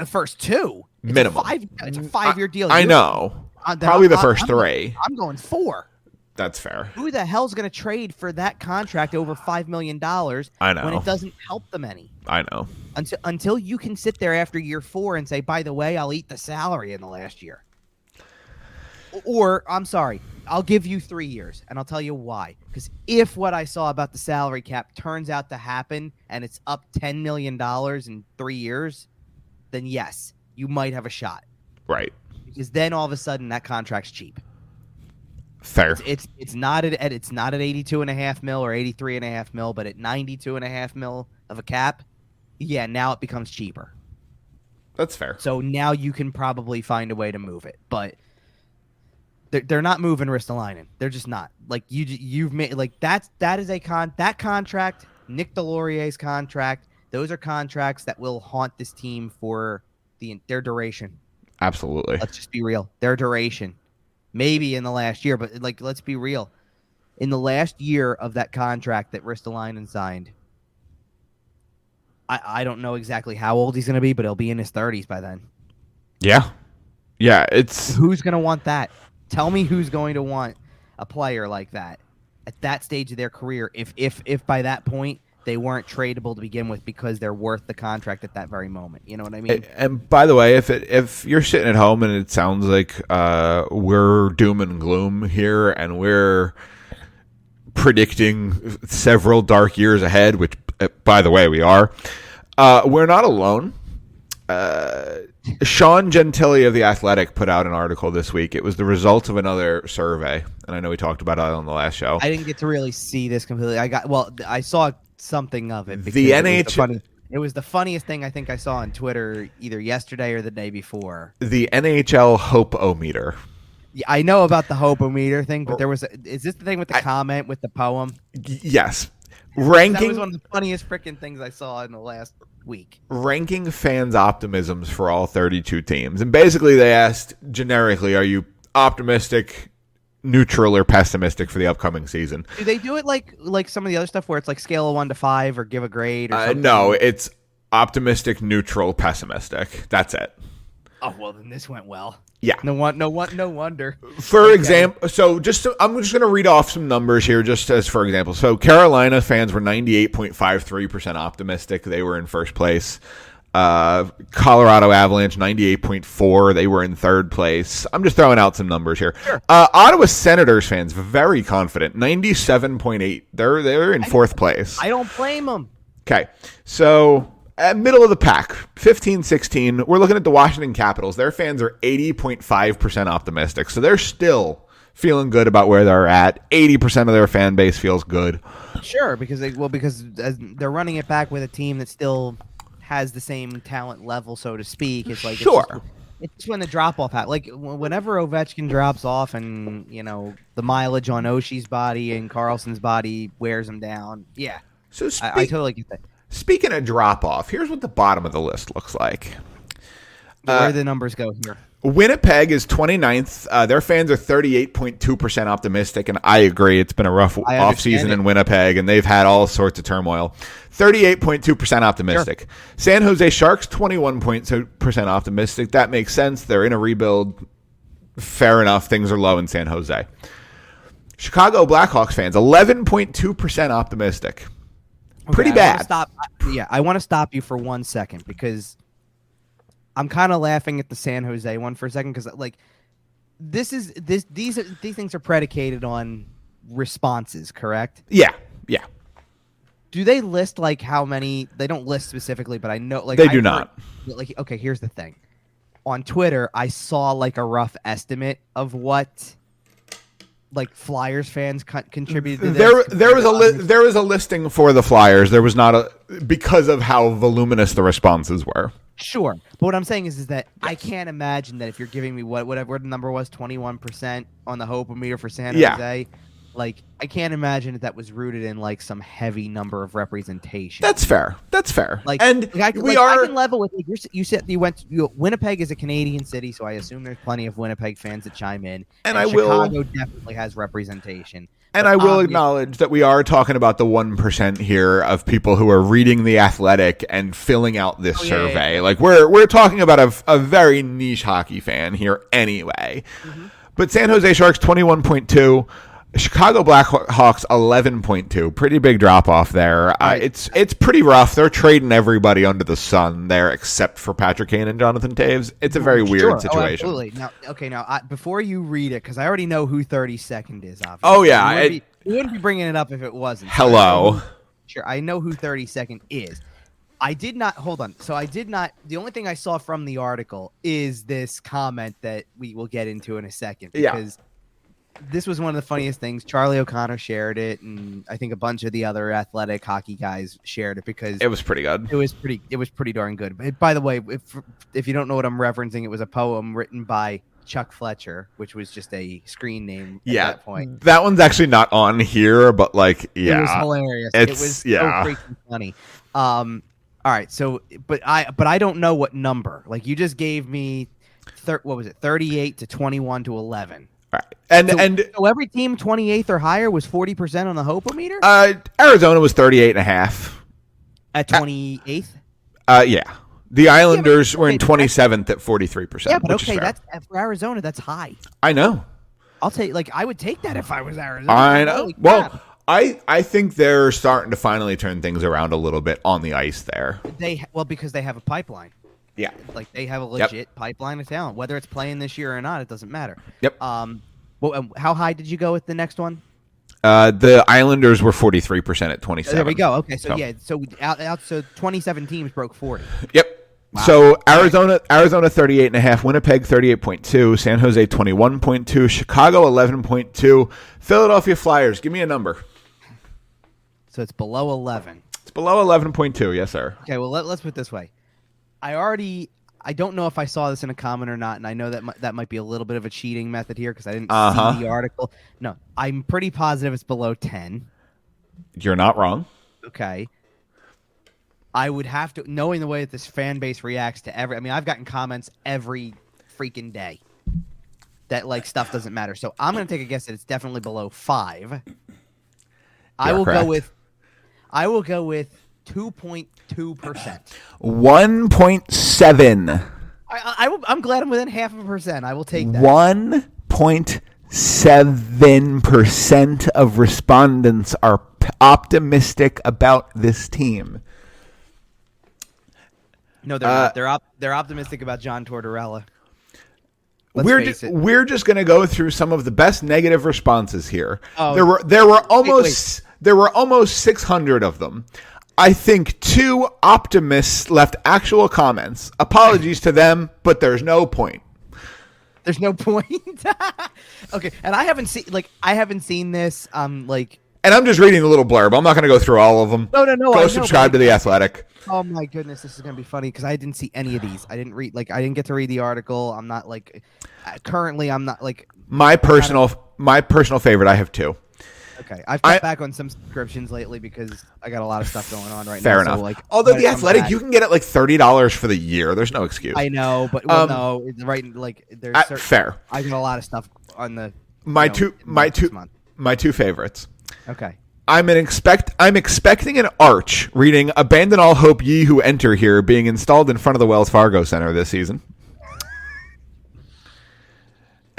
First 2 minimum. It's a 5-year deal. I know. Probably the first 3. I'm going 4. That's fair. Who the hell's going to trade for that contract over $5 million? I know. When it doesn't help them any. I know. Until you can sit there after year 4 and say, by the way, I'll eat the salary in the last year. Or, I'm sorry, I'll give you 3 years, and I'll tell you why. Because if what I saw about the salary cap turns out to happen and it's up $10 million in 3 years, then yes, you might have a shot. Right. Because then all of a sudden that contract's cheap. Fair. It's not at 82.5 mil or 83.5 mil, but at 92.5 mil of a cap, yeah, now it becomes cheaper. That's fair. So now you can probably find a way to move it, but they're not moving Ristolainen. They're just not. Like you've made like that is that contract, Nick Delorier's contract. Those are contracts that will haunt this team for their duration. Absolutely. Let's just be real. Their duration. Maybe in the last year, but like let's be real. In the last year of that contract that Ristolainen signed, I don't know exactly how old he's going to be, but he'll be in his 30s by then. Yeah. Yeah, it's... Who's going to want that? Tell me who's going to want a player like that at that stage of their career if by that point they weren't tradable to begin with because they're worth the contract at that very moment. You know what I mean? And by the way, if you're sitting at home and it sounds like we're doom and gloom here and we're predicting several dark years ahead, which, by the way, we are, we're not alone. Sean Gentili of The Athletic put out an article this week. It was the result of another survey, and I know we talked about it on the last show. I didn't get to really see this completely. I saw something of it. The NHL. It was the funniest thing I think I saw on Twitter either yesterday or the day before. The NHL Hope-O-Meter. Yeah, I know about the Hope-O-Meter thing, but is this the thing with the comment with the poem? Yes. Ranking. That was one of the funniest freaking things I saw in the last week. Ranking fans' optimisms for all 32 teams. And basically they asked generically, are you optimistic, neutral, or pessimistic for the upcoming season? Do they do it like some of the other stuff where it's like scale of 1 to 5 or give a grade or something? No, it's optimistic, neutral, pessimistic. That's it. Oh, well, then this went well. Yeah. No wonder. For example, I'm just going to read off some numbers here just as for example. So Carolina fans were 98.53% optimistic. They were in first place. Colorado Avalanche 98.4. They were in third place. I'm just throwing out some numbers here. Sure. Ottawa Senators fans very confident 97.8. They're in fourth place. I don't blame them. Okay, so middle of the pack 15-16. We're looking at the Washington Capitals. Their fans are 80.5% optimistic, so they're still feeling good about where they're at. 80% of their fan base feels good. Sure, because they're running it back with a team that still has the same talent level, so to speak. It's like sure. It's just when the drop off happens. Like whenever Ovechkin drops off, and the mileage on Oshie's body and Carlson's body wears him down. Yeah, so I totally get that. Speaking of drop off, here's what the bottom of the list looks like. Where the numbers go here. Winnipeg is 29th. Their fans are 38.2% optimistic, and I agree. It's been a rough offseason in Winnipeg, and they've had all sorts of turmoil. 38.2% optimistic. Sure. San Jose Sharks, 21% optimistic. That makes sense. They're in a rebuild. Fair enough. Things are low in San Jose. Chicago Blackhawks fans, 11.2% optimistic. Pretty bad. I want to stop you for 1 second because I'm kind of laughing at the San Jose one for a second because these things are predicated on responses, correct? Yeah. Do they list like how many? They don't list specifically, but I know like they do not. Okay, here's the thing. On Twitter, I saw like a rough estimate of what like Flyers fans contributed to this. There was a listing for the Flyers. There was not because of how voluminous the responses were. Sure, but what I'm saying is that I can't imagine that if you're giving me whatever the number was, 21% on the Hope-O-Meter for San Jose, like I can't imagine that was rooted in like some heavy number of representation. That's fair. Like, and I can level with you said Winnipeg is a Canadian city, so I assume there's plenty of Winnipeg fans that chime in. And Chicago definitely has representation. And I will acknowledge that we are talking about the 1% here of people who are reading The Athletic and filling out this survey. Yeah. Like we're talking about a very niche hockey fan here anyway. Mm-hmm. But San Jose Sharks 21.2, Chicago Blackhawks 11.2. Pretty big drop off there. It's pretty rough. They're trading everybody under the sun there except for Patrick Kane and Jonathan Taves. It's a very weird situation. Absolutely. Now, before you read it, because I already know who 32nd is. Obviously. Oh yeah, you wouldn't be bringing it up if it wasn't. Hello. Sure, I know who 32nd is. I did not. Hold on. So I did not. The only thing I saw from the article is this comment that we will get into in a second. Because this was one of the funniest things. Charlie O'Connor shared it, and I think a bunch of the other athletic hockey guys shared it because it was pretty good. It was pretty darn good. But by the way, if you don't know what I'm referencing, it was a poem written by Chuck Fletcher, which was just a screen name at that point. That one's actually not on here, but like, it was hilarious. It was so freaking funny. All right, so but I don't know what number. Like you just gave me, what was it? 38 to 21 to 11. All right. So every team 28th or higher was 40% on the Hope-O-Meter? Arizona was 38.5. At 28th? Yeah. The Islanders were in 27th at 43%. Yeah, but okay, that's for Arizona, that's high. I know. I'll take I would take that if I was Arizona. I know. Holy Well, crap. I think they're starting to finally turn things around a little bit on the ice there. Because they have a pipeline. Yeah. Like they have a legit pipeline of talent. Whether it's playing this year or not, it doesn't matter. Yep. Well, how high did you go with the next one? The Islanders were 43% at 27. There we go. Okay, so so 27 teams broke 40. Yep. Wow. So Arizona 38.5, Winnipeg 38.2, San Jose 21.2, Chicago 11.2, Philadelphia Flyers. Give me a number. So it's below 11. It's below 11.2. Yes, sir. Okay. Well, let's put it this way. I don't know if I saw this in a comment or not, and I know that might be a little bit of a cheating method here because I didn't see the article. No, I'm pretty positive it's below 10. You're not wrong. Okay. I would have to, knowing the way that this fan base reacts to I've gotten comments every freaking day that stuff doesn't matter. So I'm going to take a guess that it's definitely below 5. I will go with 2.2%. 1.7. I'm glad I'm within 0.5%. I will take that. 1.7% of respondents are optimistic about this team. No, they're not. They're optimistic about John Tortorella. We're just going to go through some of the best negative responses here. Oh, there were almost 600 of them. I think 2 optimists left actual comments. Apologies to them, but there's no point. There's no point. Okay, and I haven't seen this. And I'm just reading the little blurb. I'm not going to go through all of them. No. Go subscribe to The Athletic. Oh my goodness, this is gonna be funny because I didn't see any of these. I didn't read I didn't get to read the article. I'm not currently. I'm not my personal favorite. I have 2. Okay, I've cut back on some subscriptions lately because I got a lot of stuff going on right now. Fair enough. Although The Athletic, you can get it $30 for the year. There's no excuse. I know, but no, right? There's fair. I got a lot of stuff on the my two favorites. Okay. I'm expecting an arch reading "Abandon all hope, ye who enter here" being installed in front of the Wells Fargo Center this season.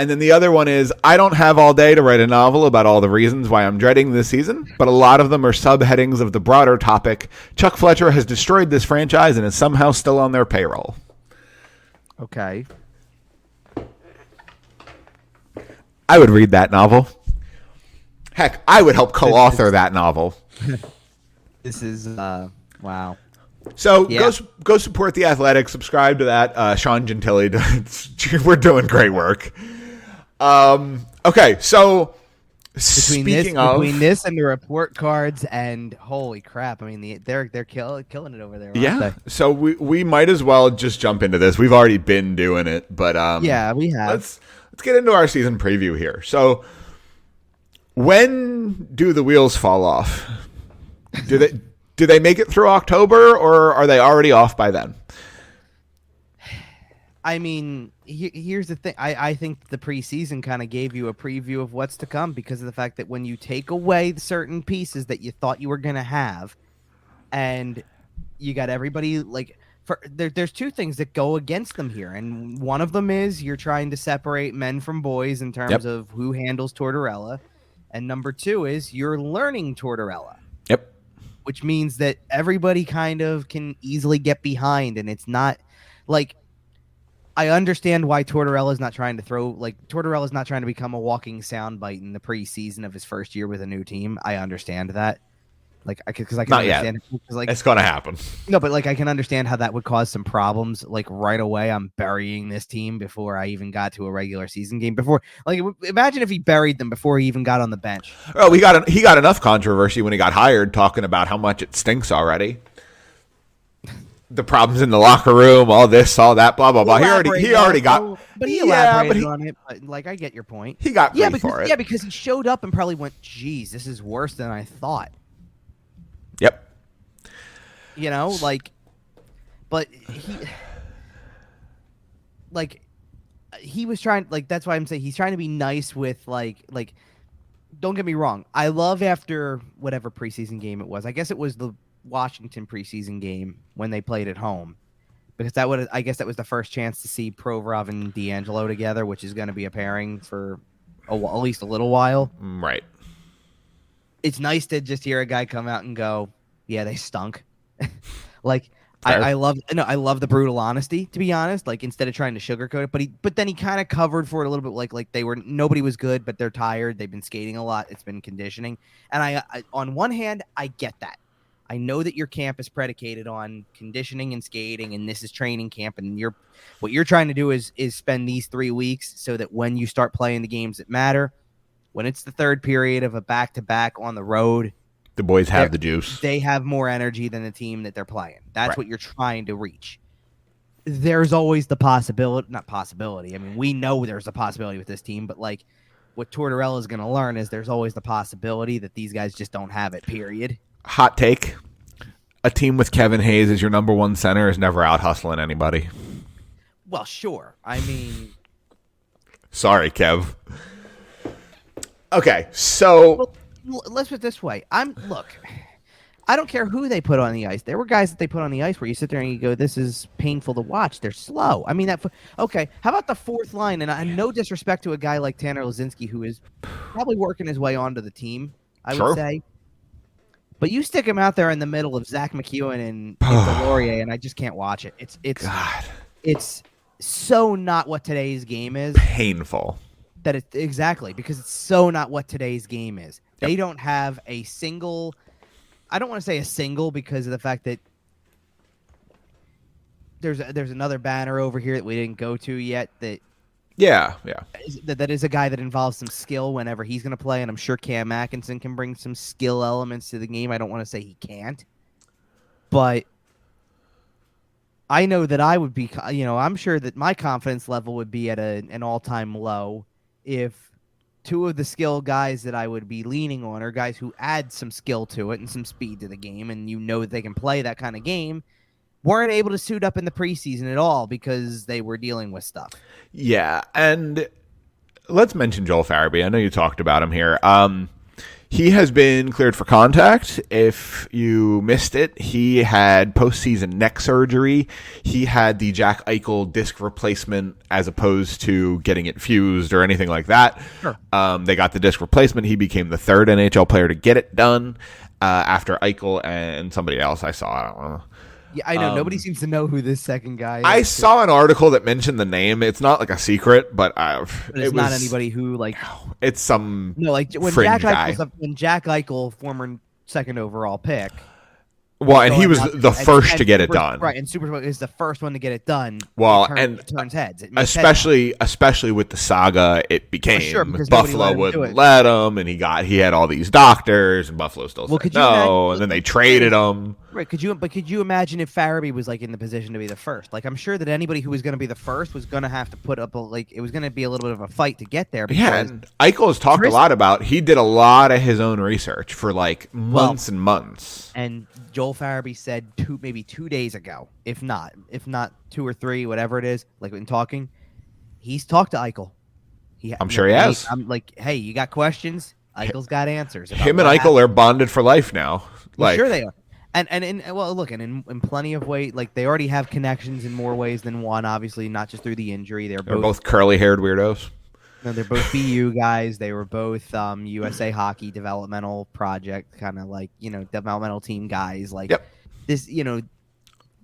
And then the other one is, I don't have all day to write a novel about all the reasons why I'm dreading this season, but a lot of them are subheadings of the broader topic. Chuck Fletcher has destroyed this franchise and is somehow still on their payroll. Okay. I would read that novel. Heck, I would help co-author that novel. This is wow. So go support The Athletic. Subscribe to that. Sean Gentili, we're doing great work. Okay, so between this and the report cards and holy crap, they're killing it over there. Yeah. So we might as well just jump into this. We've already been doing it, but yeah, we have. Let's get into our season preview here. So when do the wheels fall off? Do they make it through October, or are they already off by then? Here's the thing. I think the preseason kind of gave you a preview of what's to come because of the fact that when you take away certain pieces that you thought you were going to have, and you got everybody there's 2 things that go against them here, and one of them is you're trying to separate men from boys in terms of who handles Tortorella, and number 2 is you're learning Tortorella. Yep. Which means that everybody kind of can easily get behind, and it's not I understand why Tortorella's not trying to Tortorella's not trying to become a walking soundbite in the preseason of his first year with a new team. I understand that. Because I can not understand yet. It's going to happen. No, but I can understand how that would cause some problems. Right away, I'm burying this team before I even got to a regular season game. Imagine if he buried them before he even got on the bench. Oh, he got enough controversy when he got hired, talking about how much it stinks already. The problems in the locker room, all this, all that, blah blah blah. He already got. But he elaborated on it. But I get your point. He got for it. Yeah, because he showed up and probably went, "Geez, this is worse than I thought." Yep. But he was trying, that's why I'm saying he's trying to be nice with, don't get me wrong. I love after whatever preseason game it was. I guess it was the Washington preseason game when they played at home. Because I guess that was the first chance to see Provorov and D'Angelo together, which is going to be a pairing for at least a little while. Right. It's nice to just hear a guy come out and go, "Yeah, they stunk." Like Fair. I love the brutal honesty, to be honest. Like instead of trying to sugarcoat it, but then he kind of covered for it a little bit. Like nobody was good, but they're tired. They've been skating a lot. It's been conditioning, and I on one hand I get that. I know that your camp is predicated on conditioning and skating, and this is training camp, and what you're trying to do is spend these 3 weeks so that when you start playing the games that matter, when it's the third period of a back-to-back on the road, the boys have the juice. They have more energy than the team that they're playing. That's right. What you're trying to reach. There's always the possibility. I mean, we know there's a possibility with this team, but like what Tortorella is going to learn is there's always the possibility that these guys just don't have it, period. Hot take. A team with Kevin Hayes as your number one center is never out hustling anybody. Well, sure. I mean... Sorry, Kev. Okay, so... Well, let's put it this way. Look, I don't care who they put on the ice. There were guys that they put on the ice where you sit there and you go, this is painful to watch. They're slow. I mean, okay, how about the fourth line? And no disrespect to a guy like Tanner Lazinski, who is probably working his way onto the team, I would say. But you stick him out there in the middle of Zach McEwen and Delorier, and I just can't watch it. It's so not what today's game is. Painful. Exactly, because it's so not what today's game is. They don't have a single. I don't want to say a single because of the fact that there's another banner over here that we didn't go to yet. That is a guy that involves some skill whenever he's going to play, and I'm sure Cam Atkinson can bring some skill elements to the game. I don't want to say he can't, but I know that I would be. I'm sure that my confidence level would be at an all-time low if two of the skill guys that I would be leaning on are guys who add some skill to it and some speed to the game, and that they can play that kind of game, weren't able to suit up in the preseason at all because they were dealing with stuff. Yeah, and let's mention Joel Farabee. I know you talked about him here. He has been cleared for contact. If you missed it, he had postseason neck surgery. He had the Jack Eichel disc replacement as opposed to getting it fused or anything like that. Sure. They got the disc replacement. He became the third NHL player to get it done after Eichel and somebody else I saw. I don't know. Yeah, I know. Nobody seems to know who this second guy is. I saw an article that mentioned the name. It's not like a secret, but it's not anybody who like. It's some like when fringe guy. When Jack Eichel, former second overall pick. Well, and he was the first to get it done. Right, and Super Bowl is the first one to get it done. Well, it turns heads. Especially with the saga it became. Sure, because Buffalo wouldn't let him, and he had all these doctors, and Buffalo still said no, and then they traded him. Right, could you imagine if Farabee was like in the position to be the first? Like, I'm sure that anybody who was going to be the first was going to have to put up it was going to be a little bit of a fight to get there. Yeah, and Eichel has talked a lot about. He did a lot of his own research for like months and months. And Joel Farabee said maybe 2 days ago, if not 2 or 3, whatever it is, like in talking, he's talked to Eichel. I'm sure he has. I'm like, hey, you got questions? Eichel's got answers. Him and Eichel are bonded for life now. Well, sure they are. And in plenty of ways, like they already have connections in more ways than one. Obviously, not just through the injury. They're both curly-haired weirdos. No, they're both BU guys. They were both USA Hockey developmental project, kind of like developmental team guys. Like this,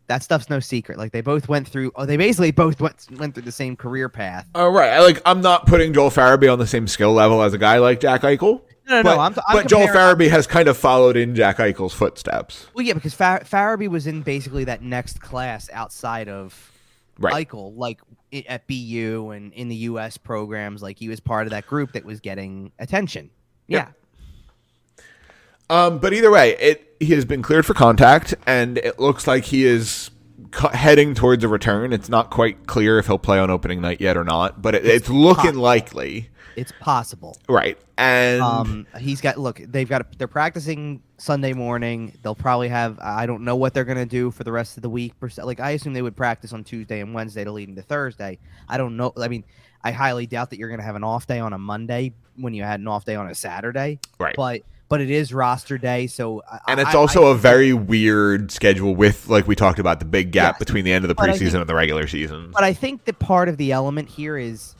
that stuff's no secret. Like they both went through. They basically both went through the same career path. Oh right. I'm not putting Joel Farabee on the same skill level as a guy like Jack Eichel. No. But Joel Farabee has kind of followed in Jack Eichel's footsteps. Well, yeah, because Farabee was in basically that next class outside of Eichel, like at BU and in the U.S. programs. Like he was part of that group that was getting attention. Yeah. But either way, he has been cleared for contact, and it looks like he is heading towards a return. It's not quite clear if he'll play on opening night yet or not, but it's looking likely. It's possible. Right. And they're practicing Sunday morning. They'll probably have, I don't know what they're going to do for the rest of the week. Like, I assume they would practice on Tuesday and Wednesday to lead into Thursday. I don't know. I mean, I highly doubt that you're going to have an off day on a Monday when you had an off day on a Saturday. Right. But it is roster day, so and it's also a very weird schedule with, like we talked about, the big gap between the end of the preseason and the regular season. But I think that part of the element here is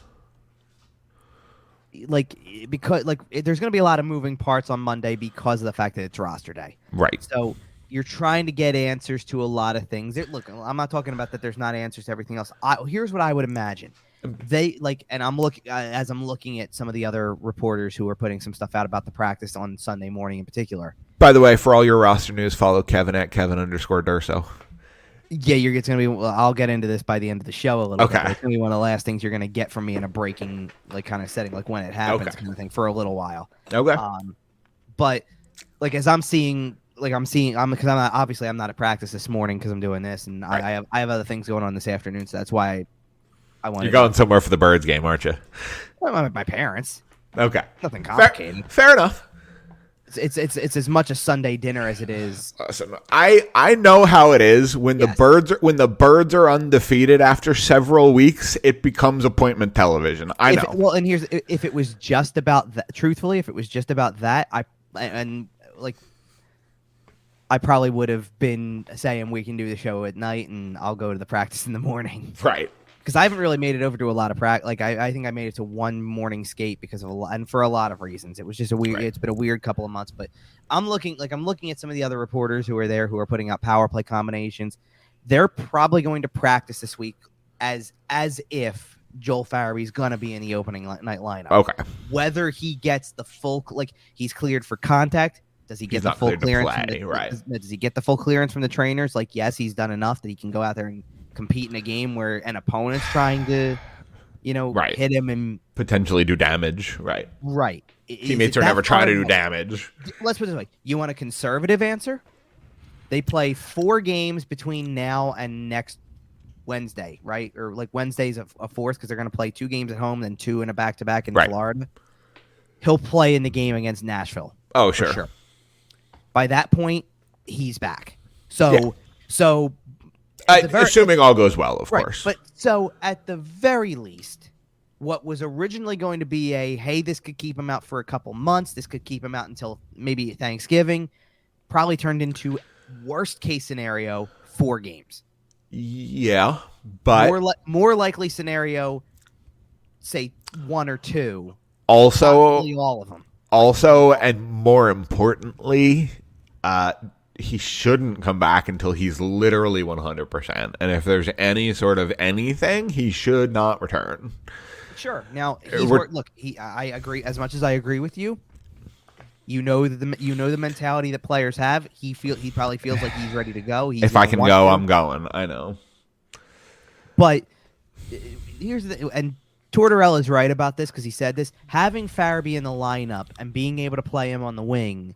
like because there's going to be a lot of moving parts on Monday because of the fact that it's roster day. Right. So you're trying to get answers to a lot of things. Look, I'm not talking about that there's not answers to everything else. Here's what I would imagine. They and I'm looking as I'm looking at some of the other reporters who are putting some stuff out about the practice on Sunday morning in particular. By the way, for all your roster news, follow Kevin at Kevin_Durso. Yeah, it's going to be. Well, I'll get into this by the end of the show a little bit. It's going to be one of the last things you're going to get from me in a breaking, kind of setting, like when it happens, kind of thing, for a little while. Okay. But as I'm seeing, because I'm not at practice this morning because I'm doing this, and I have other things going on this afternoon, so that's why I wanted. You're going somewhere for the Birds game, aren't you? Well, I'm at my parents. Okay. Nothing complicated. Fair enough. It's as much a Sunday dinner as it is. Listen, I know how it is when the birds are undefeated after several weeks. It becomes appointment television. I know. And here's if it was just about that. Truthfully, if it was just about that, I probably would have been saying we can do the show at night and I'll go to the practice in the morning. Right. Because I haven't really made it over to a lot of practice. I think I made it to one morning skate because of and for a lot of reasons. It was just a weird. Right. It's been a weird couple of months. But I'm looking at some of the other reporters who are there who are putting out power play combinations. They're probably going to practice this week as if Joel Farabee's gonna be in the opening night lineup. Okay. Whether he gets the full he's cleared for contact. Does he get the full clearance? Does he get the full clearance from the trainers? Yes, he's done enough that he can go out there and compete in a game where an opponent's trying to, hit him and potentially do damage. Right. Teammates are never trying to do damage. Let's put it this way. You want a conservative answer? They play 4 games between now and next Wednesday, right? Or Wednesday's a fourth because they're going to play 2 games at home, then 2 in a back-to-back in Florida. He'll play in the game against Nashville. Oh, sure. By that point, he's back. So assuming all goes well, of course. But so at the very least, what was originally going to be hey, this could keep him out for a couple months, this could keep him out until maybe Thanksgiving, probably turned into worst case scenario 4 games. Yeah, but more likely scenario, say 1 or 2. Also, probably all of them. Also, and more importantly, he shouldn't come back until he's literally 100%. And if there's any sort of anything, he should not return. Sure. Now, I agree. As much as I agree with you, the mentality that players have. He probably feels like he's ready to go. If I can go, I'm going. I know. But here's and Tortorella is right about this because he said this. Having Farabee in the lineup and being able to play him on the wing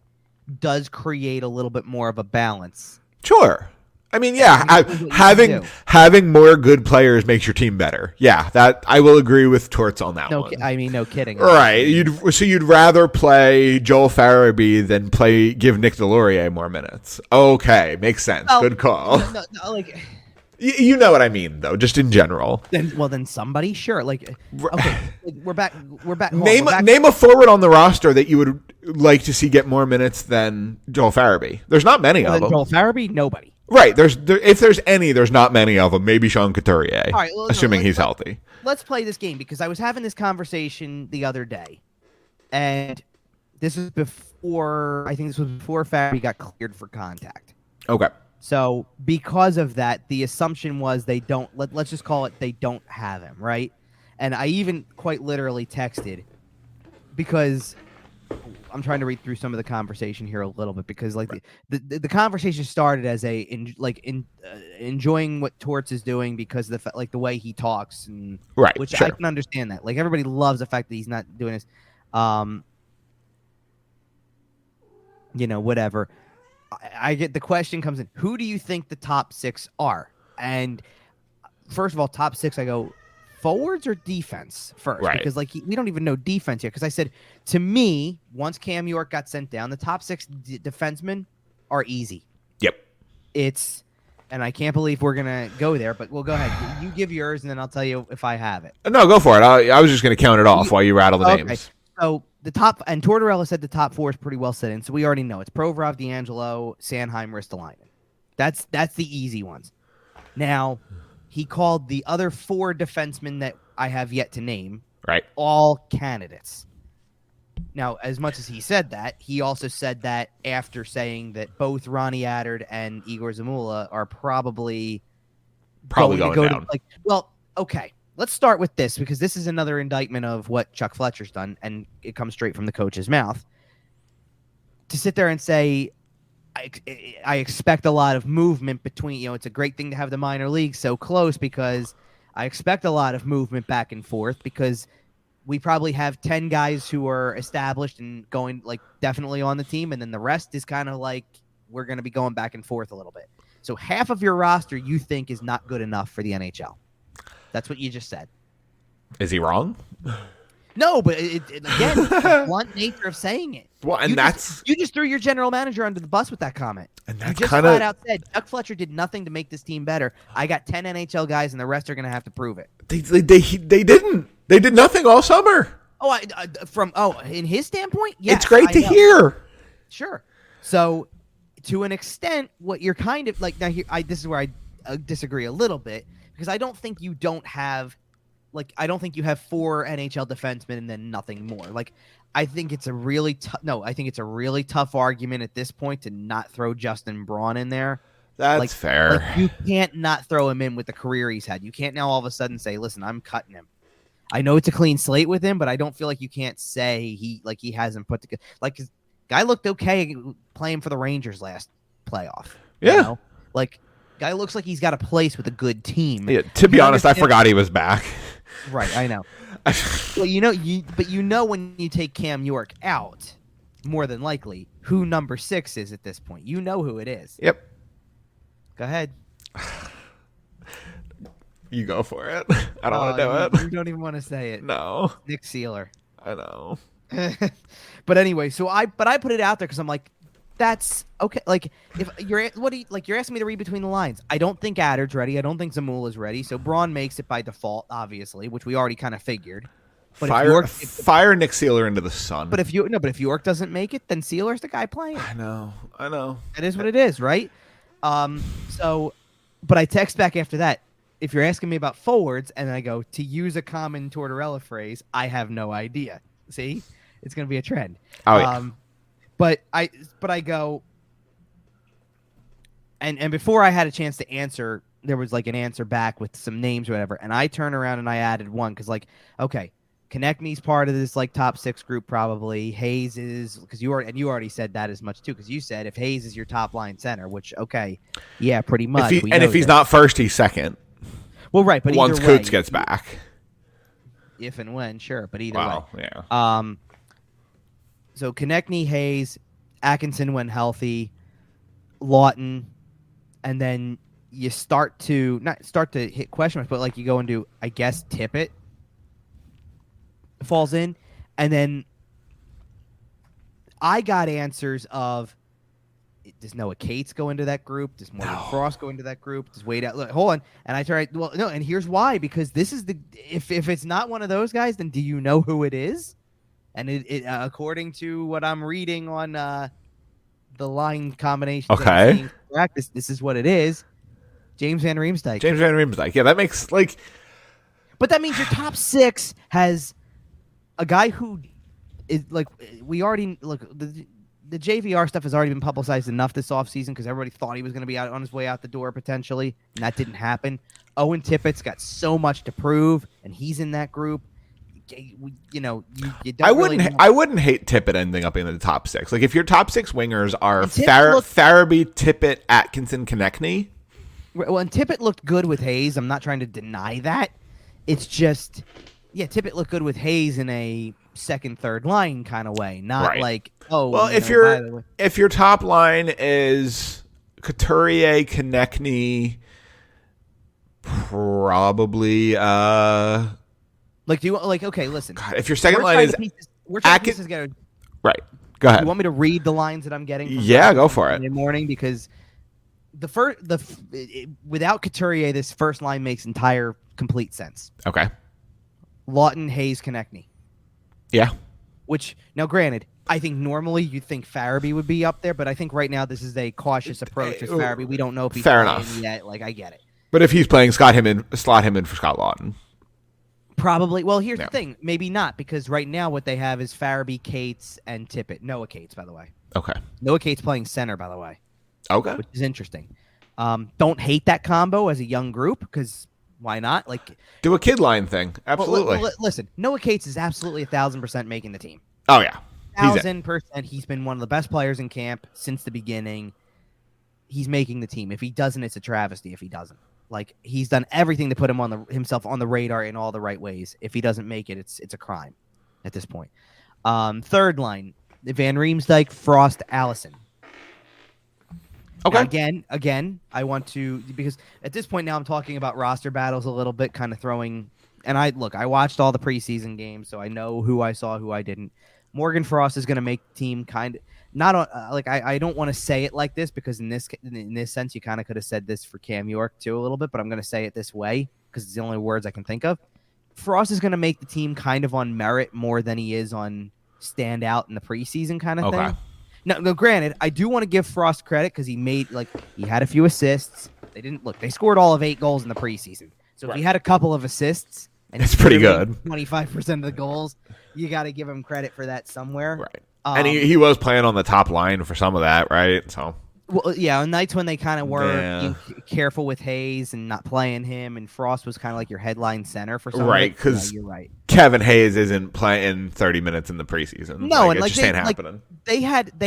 does create a little bit more of a balance. Sure. I mean, yeah, having more good players makes your team better. Yeah, that I will agree with Torts on that one. No kidding. Right. You'd rather play Joel Farabee than give Nick Delorier more minutes. Okay, makes sense. Good call. You know what I mean, though, just in general. Then somebody, sure. We're back. Name a forward on the roster that you would like to see get more minutes than Joel Farabee. There's not many of them. Joel Farabee, nobody. Right. If there's any, there's not many of them. Maybe Sean Couturier, assuming he's healthy. Let's play this game because I was having this conversation the other day, and this was before Farabee got cleared for contact. Okay. So because of that, the assumption was they don't. Let's just call it they don't have him, right? And I even quite literally texted because I'm trying to read through some of the conversation here a little bit because the conversation started as enjoying what Torts is doing because of the way he talks and which sure. I can understand that. Everybody loves the fact that he's not doing this. Whatever. I get the question comes in. Who do you think the top 6 are? And first of all, top 6, I go forwards or defense first, right? Because we don't even know defense yet. Because I said to me, once Cam York got sent down, the top 6 defensemen are easy. Yep. And I can't believe we're gonna go there, but we'll go ahead. You give yours, and then I'll tell you if I have it. No, go for it. I was just gonna count it off while you rattle the names. So the top, and Tortorella said the top 4 is pretty well set in, so we already know it's Provorov, D'Angelo, Sanheim, Ristolainen. That's the easy ones. Now, he called the other 4 defensemen that I have yet to name, right? All candidates. Now, as much as he said that, he also said that after saying that both Ronnie Attard and Igor Zamula are probably Probably going to going go down. to well, okay. Let's start with this because this is another indictment of what Chuck Fletcher's done, and it comes straight from the coach's mouth. To sit there and say, I expect a lot of movement between, it's a great thing to have the minor leagues so close because I expect a lot of movement back and forth because we probably have 10 guys who are established and going definitely on the team. And then the rest is kind of like, we're going to be going back and forth a little bit. So half of your roster you think is not good enough for the NHL. That's what you just said. Is he wrong? No, but again, the blunt nature of saying it. Well, and you just threw your general manager under the bus with that comment. And that's you just flat out said Chuck Fletcher did nothing to make this team better. I got 10 NHL guys, and the rest are going to have to prove it. They didn't. They did nothing all summer. In his standpoint, yes, it's great to hear. Sure. So, to an extent, what you're kind of like now here, this is where I disagree a little bit because I don't think you don't have. I don't think you have 4 NHL defensemen and then nothing more. I think it's a really tough argument at this point to not throw Justin Braun in there. That's fair. You can't not throw him in with the career he's had. You can't now all of a sudden say, "Listen, I'm cutting him." I know it's a clean slate with him, but I don't feel like you can't say he hasn't put together. His guy looked okay playing for the Rangers last playoff. Yeah. You know? Guy looks like he's got a place with a good team. Yeah, to be honest, I forgot he was back. Right, I know. Well, when you take Cam York out, more than likely, who number 6 is at this point. You know who it is. Yep. Go ahead. You go for it. I don't want to do it. You don't even want to say it. No. Nick Seeler. I know. But anyway, I put it out there because I'm like, that's okay. If you're you're asking me to read between the lines. I don't think Attard's ready. I don't think Zamula's ready. So Braun makes it by default, obviously, which we already kind of figured. But fire Nick Seeler into the sun. But if York doesn't make it, then Sealer's the guy playing. I know. It is what it is, right? But I text back after that. If you're asking me about forwards, and I go, to use a common Tortorella phrase, I have no idea. See? It's going to be a trend. Oh, yeah. But I go, and before I had a chance to answer, there was an answer back with some names or whatever, and I turned around and I added one because okay, Konechny's part of this top 6 group probably. Hayes is because you already said that as much too because you said if Hayes is your top line center, which okay, yeah, pretty much. If he's not first, he's second. Well, right, but once either way, Coots gets back, if and when, sure, but either way, yeah. So Konechny, Hayes, Atkinson when healthy, Lawton, and then you start to hit question marks, but you go and do, I guess, Tippett falls in, and then I got answers of does Noah Cates go into that group? Does Morgan Frost go into that group? Does Wade out? Look, hold on, and I tried. Well, no, and here's why because this is if it's not one of those guys, then do you know who it is? And it according to what I'm reading on the line combination, okay, practice, this is what it is. James Van Riemsdyk. Yeah, that makes But that means your top 6 has a guy who is we already look the JVR stuff has already been publicized enough this offseason because everybody thought he was going to be out on his way out the door potentially, and that didn't happen. Owen Tippett's got so much to prove, and he's in that group. You don't I wouldn't hate Tippett ending up in the top 6. If your top 6 wingers are Farabee, Tippett, Atkinson, Konechny. Well, and Tippett looked good with Hayes. I'm not trying to deny that. It's just, Tippett looked good with Hayes in a second, third line kind of way, not right. If your top line is Couturier, Konechny, probably. Do you okay? Listen. God, if your second line is we're trying to piece this together. Right. Go ahead. You want me to read the lines that I'm getting? Yeah, go for it. In the morning because without Couturier, this first line makes complete sense. Okay. Lawton, Hayes, Konechny. Yeah. Which now, granted, I think normally you'd think Farabee would be up there, but I think right now this is a cautious approach with Farabee. We don't know if he's fair playing enough yet. I get it. But if he's playing, slot him in for Scott Lawton. Probably. Well, here's the thing. Maybe not, because right now what they have is Farabee, Cates, and Tippett. Noah Cates, by the way. Okay. Noah Cates playing center, by the way. Okay. Which is interesting. Don't hate that combo as a young group, because why not? Like, do a kid line thing. Absolutely. Well, listen, Noah Cates is absolutely 1,000% making the team. Oh, yeah. 1,000%. He's been one of the best players in camp since the beginning. He's making the team. If he doesn't, it's a travesty if he doesn't. Like, he's done everything to put him on himself on the radar in all the right ways. If he doesn't make it, it's a crime at this point. Third line, Van Riemsdyk, Frost, Allison. Okay. Now, again, I want to, because at this point now I'm talking about roster battles a little bit, kind of throwing. And I watched all the preseason games, so I know who I saw, who I didn't. Morgan Frost is going to make the team kind of not on I don't want to say it like this, because in this sense you kind of could have said this for Cam York too a little bit, but I'm going to say it this way because it's the only words I can think of. Frost is going to make the team kind of on merit more than he is on stand out in the preseason kind of thing. No, granted, I do want to give Frost credit because he had a few assists. They scored all of 8 goals in the preseason. So if he had a couple of assists, and it's pretty good. 25% of the goals, you got to give him credit for that somewhere. Right. And he was playing on the top line for some of that, right? So. Well, yeah, on nights when they kind of were careful with Hayes and not playing him, and Frost was kind of like your headline center for some. Right, because you're right. Kevin Hayes isn't playing 30 minutes in the preseason. No, it just ain't happening. They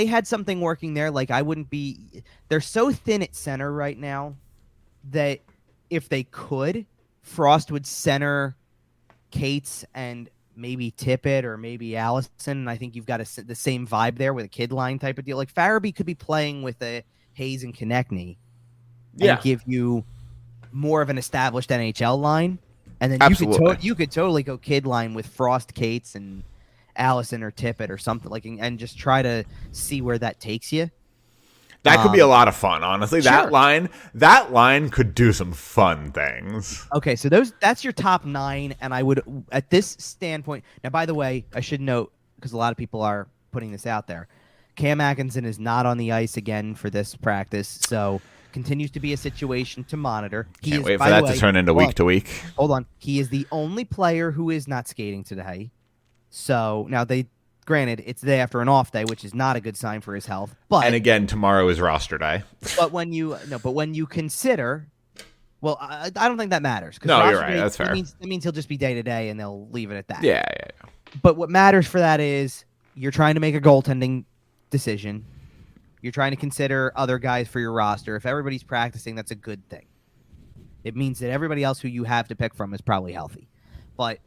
had something working there. Like, I wouldn't be. They're so thin at center right now that if they could, Frost would center Cates and maybe Tippett or maybe Allison, and I think you've got the same vibe there with a kid line type of deal. Like, Farabee could be playing with a Hayes and Konechny and give you more of an established NHL line, and then you could totally go kid line with Frost, Cates, and Allison or Tippett or something like, and just try to see where that takes you. That could be a lot of fun, honestly. Sure. That line could do some fun things. Okay, so that's your top 9, and I would, at this standpoint. Now, by the way, I should note, because a lot of people are putting this out there, Cam Atkinson is not on the ice again for this practice, so continues to be a situation to monitor. Can't wait for that to turn into week to week. Hold on. He is the only player who is not skating today. So now granted, it's the day after an off day, which is not a good sign for his health. And again, tomorrow is roster day. But when you consider, well, I don't think that matters. No, you're right. That's fair. That means he'll just be day to day, and they'll leave it at that. Yeah. But what matters for that is you're trying to make a goaltending decision. You're trying to consider other guys for your roster. If everybody's practicing, that's a good thing. It means that everybody else who you have to pick from is probably healthy. But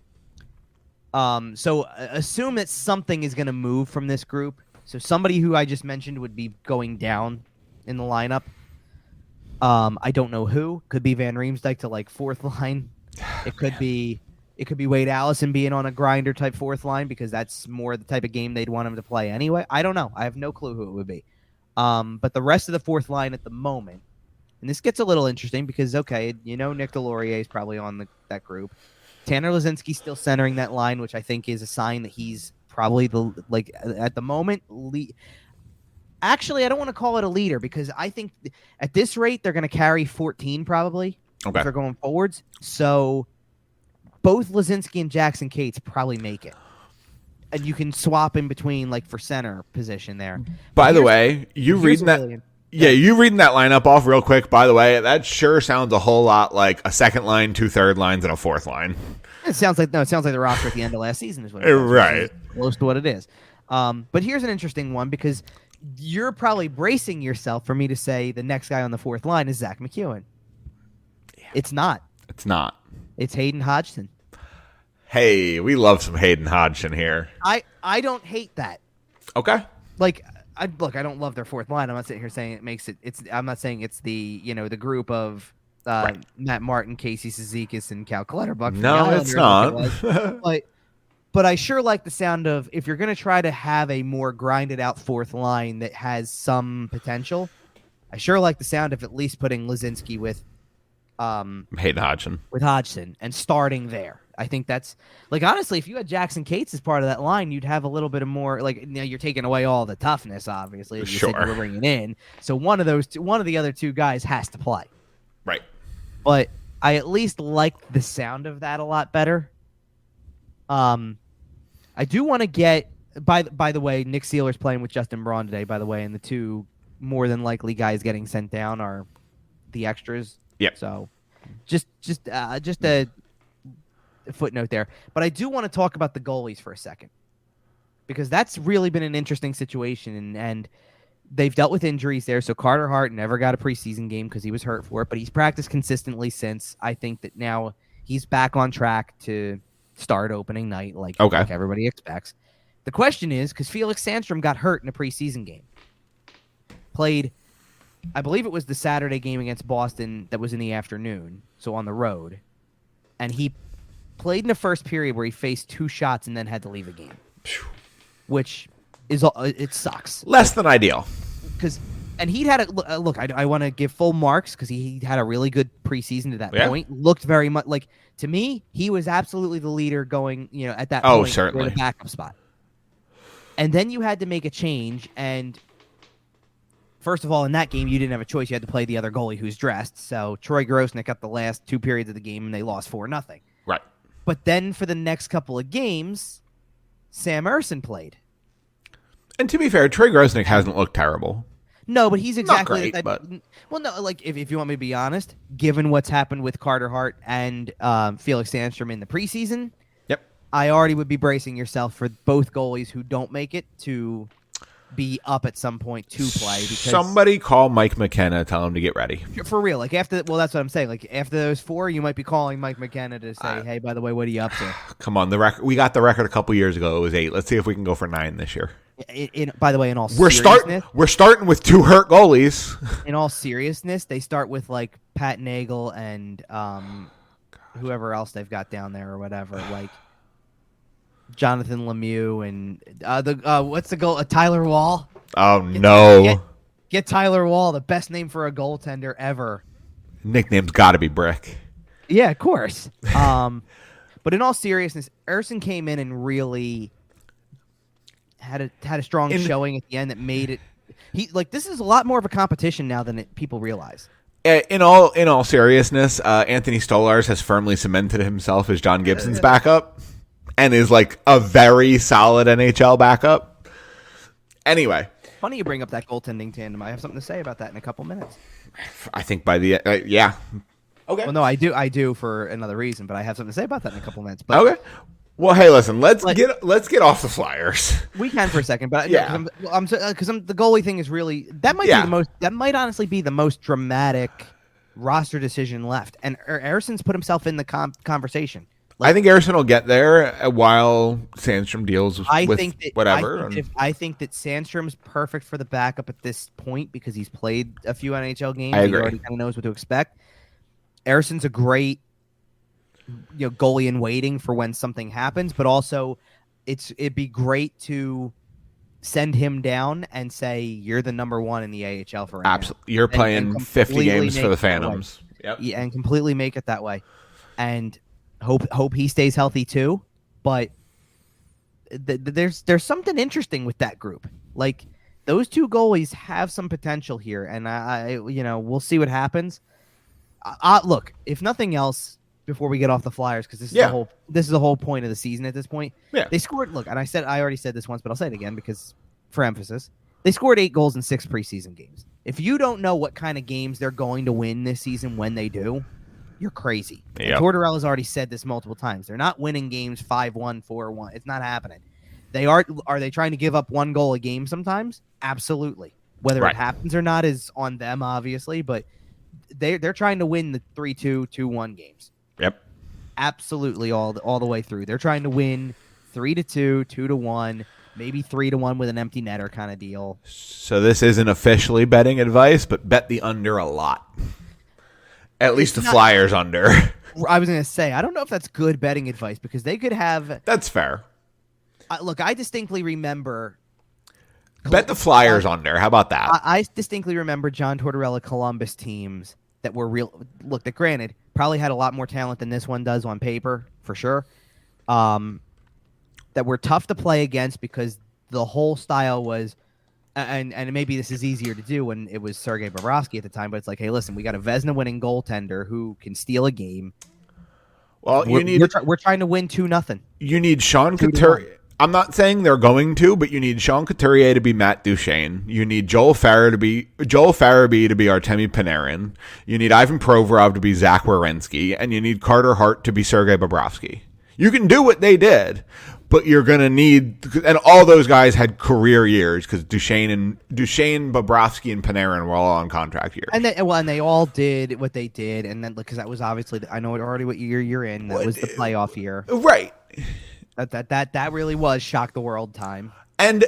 so assume that something is going to move from this group. So somebody who I just mentioned would be going down in the lineup. I don't know who. Could be Van Riemsdyk to like fourth line. It could be Wade Allison being on a grinder type fourth line, because that's more the type of game they'd want him to play anyway. I don't know. I have no clue who it would be. But the rest of the fourth line at the moment, and this gets a little interesting because, okay, Nick Delorier is probably on that group. Tanner Lazinski's still centering that line, which I think is a sign that he's probably at the moment. Actually, I don't want to call it a leader, because I think at this rate they're going to carry 14 probably if they're going forwards. So both Lazinski and Jackson Cates probably make it. And you can swap in between, like, for center position there. By the way, you reading that lineup off real quick, by the way, that sure sounds a whole lot like a second line, 2 third lines, and a fourth line. It sounds like the roster at the end of last season is what it is. Right. Close to what it is. But here's an interesting one, because you're probably bracing yourself for me to say the next guy on the fourth line is Zach McEwen. Yeah. It's not. It's Hayden Hodgson. Hey, we love some Hayden Hodgson here. I don't hate that. Okay. Like, I don't love their fourth line. I'm not sitting here saying it makes it. I'm not saying it's the the group of Matt Martin, Casey Cizikas, and Cal Clutterbuck. No, it's not. But I sure like the sound of, if you're going to try to have a more grinded out fourth line that has some potential, I sure like the sound of at least putting Lazinski with Hayden Hodgson. With Hodgson and starting there. I think that's, like, honestly, if you had Jackson Cates as part of that line, you'd have a little bit of more, like, you're taking away all the toughness, obviously, as you said you were bringing in. So one of the other two guys has to play. Right. But I at least like the sound of that a lot better. I do want to get by the way, Nick Sealer's playing with Justin Braun today, by the way, and the two more than likely guys getting sent down are the extras. Yep. So just a footnote there. But I do want to talk about the goalies for a second, because that's really been an interesting situation, and they've dealt with injuries there. So Carter Hart never got a preseason game because he was hurt for it, but he's practiced consistently since. I think that now he's back on track to start opening night like everybody expects. The question is, because Felix Sandstrom got hurt in a preseason game. Played, I believe it was the Saturday game against Boston that was in the afternoon, so on the road. And he played in the first period where he faced 2 shots and then had to leave the game. Which is, it sucks. Less than ideal. And he'd had a look. I want to give full marks because he had a really good preseason to that point. Looked very much like, to me, he was absolutely the leader going, at that point. Certainly. The backup spot. And then you had to make a change. And first of all, in that game, you didn't have a choice. You had to play the other goalie who's dressed. So Troy Grosnick got the last 2 periods of the game, and they lost 4-0. Right. But then for the next couple of games, Sam Ersson played. And to be fair, Troy Grosnick hasn't looked terrible. No, but he's exactly not great, but... Well, no, like if you want me to be honest, given what's happened with Carter Hart and Felix Sandstrom in the preseason, I already would be bracing yourself for both goalies who don't make it to be up at some point to play. Because somebody call Mike McKenna, tell him to get ready. For real, like that's what I'm saying. Like after those 4, you might be calling Mike McKenna to say, "Hey, by the way, what are you up to?" Come on, the record. We got the record a couple years ago. It was 8. Let's see if we can go for 9 this year. By the way, in all seriousness, we're starting with 2 hurt goalies. In all seriousness, they start with like Pat Nagel and whoever else they've got down there or whatever, like Jonathan Lemieux and what's the goal? Tyler Wall. Oh no! Get Tyler Wall, the best name for a goaltender ever. Nickname's got to be Brick. Yeah, of course. But in all seriousness, Ersson came in and really had a strong showing at the end that made it. This is a lot more of a competition now than people realize. In all seriousness, Anthony Stolarz has firmly cemented himself as John Gibson's backup, and is like a very solid NHL backup. Anyway, funny you bring up that goaltending tandem. I have something to say about that in a couple minutes. I think by the yeah. Okay. Well, no, I do for another reason, but I have something to say about that in a couple minutes. But, okay. Well, hey, listen. Let's get off the Flyers. We can for a second, but yeah, because the goalie thing is really that might be the most. That might honestly be the most dramatic roster decision left, and Ersson's put himself in the conversation. I think Ersson will get there while Sandstrom deals with whatever. I think that Sandstrom's perfect for the backup at this point because he's played a few NHL games. I agree. He already kind of knows what to expect. Ersson's a great goalie in waiting for when something happens, but also it'd be great to send him down and say you're the number 1 in the AHL for right absolutely now. You're playing 50 games for the Phantoms. Yep. Yeah, and completely make it that way. And hope he stays healthy too. But there's something interesting with that group. Like those 2 goalies have some potential here, and I we'll see what happens. Look, if nothing else, before we get off the Flyers, because this is the whole point of the season at this point. Yeah. They scored. Look, and I already said this once, but I'll say it again because for emphasis, they scored 8 goals in 6 preseason games. If you don't know what kind of games they're going to win this season when they do, you're crazy. Yep. Tortorella's already said this multiple times. They're not winning games 5-1, 4-1. It's not happening. Are they trying to give up 1 goal a game sometimes? Absolutely. Whether it happens or not is on them, obviously, but they're trying to win the 3-2, 2-1 games. Yep. Absolutely all the way through. They're trying to win 3-2, 2-1, maybe 3-1 with an empty netter kind of deal. So this isn't officially betting advice, but bet the under a lot. At least the Flyers under. I was going to say, I don't know if that's good betting advice because they could have... That's fair. Look, I distinctly remember... Bet the Flyers under. How about that? I distinctly remember John Tortorella Columbus teams that were real... Look, that granted, probably had a lot more talent than this one does on paper, for sure. That were tough to play against because the whole style was... And maybe this is easier to do when it was Sergei Bobrovsky at the time, but it's like, hey, listen, we got a Vezina winning goaltender who can steal a game. Well, we're trying to win 2-0. You need Sean 2-1. Couturier. I'm not saying they're going to, but you need Sean Couturier to be Matt Duchene. You need Joel Farabee to be Artemi Panarin. You need Ivan Provorov to be Zach Werenski, and you need Carter Hart to be Sergei Bobrovsky. You can do what they did, but you're going to need, and all those guys had career years because Duchene, Bobrovsky, and Panarin were all on contract years. And they all did what they did, and then because that was obviously, I know already what year you're in. That was the playoff year, right? That really was shock the world time. And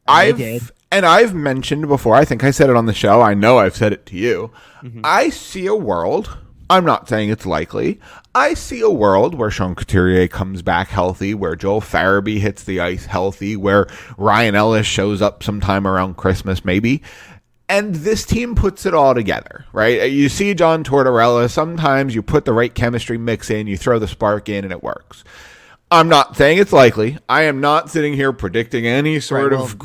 I've mentioned before, I think I said it on the show, I know I've said it to you. Mm-hmm. I see a world, I'm not saying it's likely, I see a world where Sean Couturier comes back healthy, where Joel Farabee hits the ice healthy, where Ryan Ellis shows up sometime around Christmas maybe, and this team puts it all together, right? You see John Tortorella, sometimes you put the right chemistry mix in, you throw the spark in, and it works. I'm not saying it's likely. I am not sitting here predicting any sort of.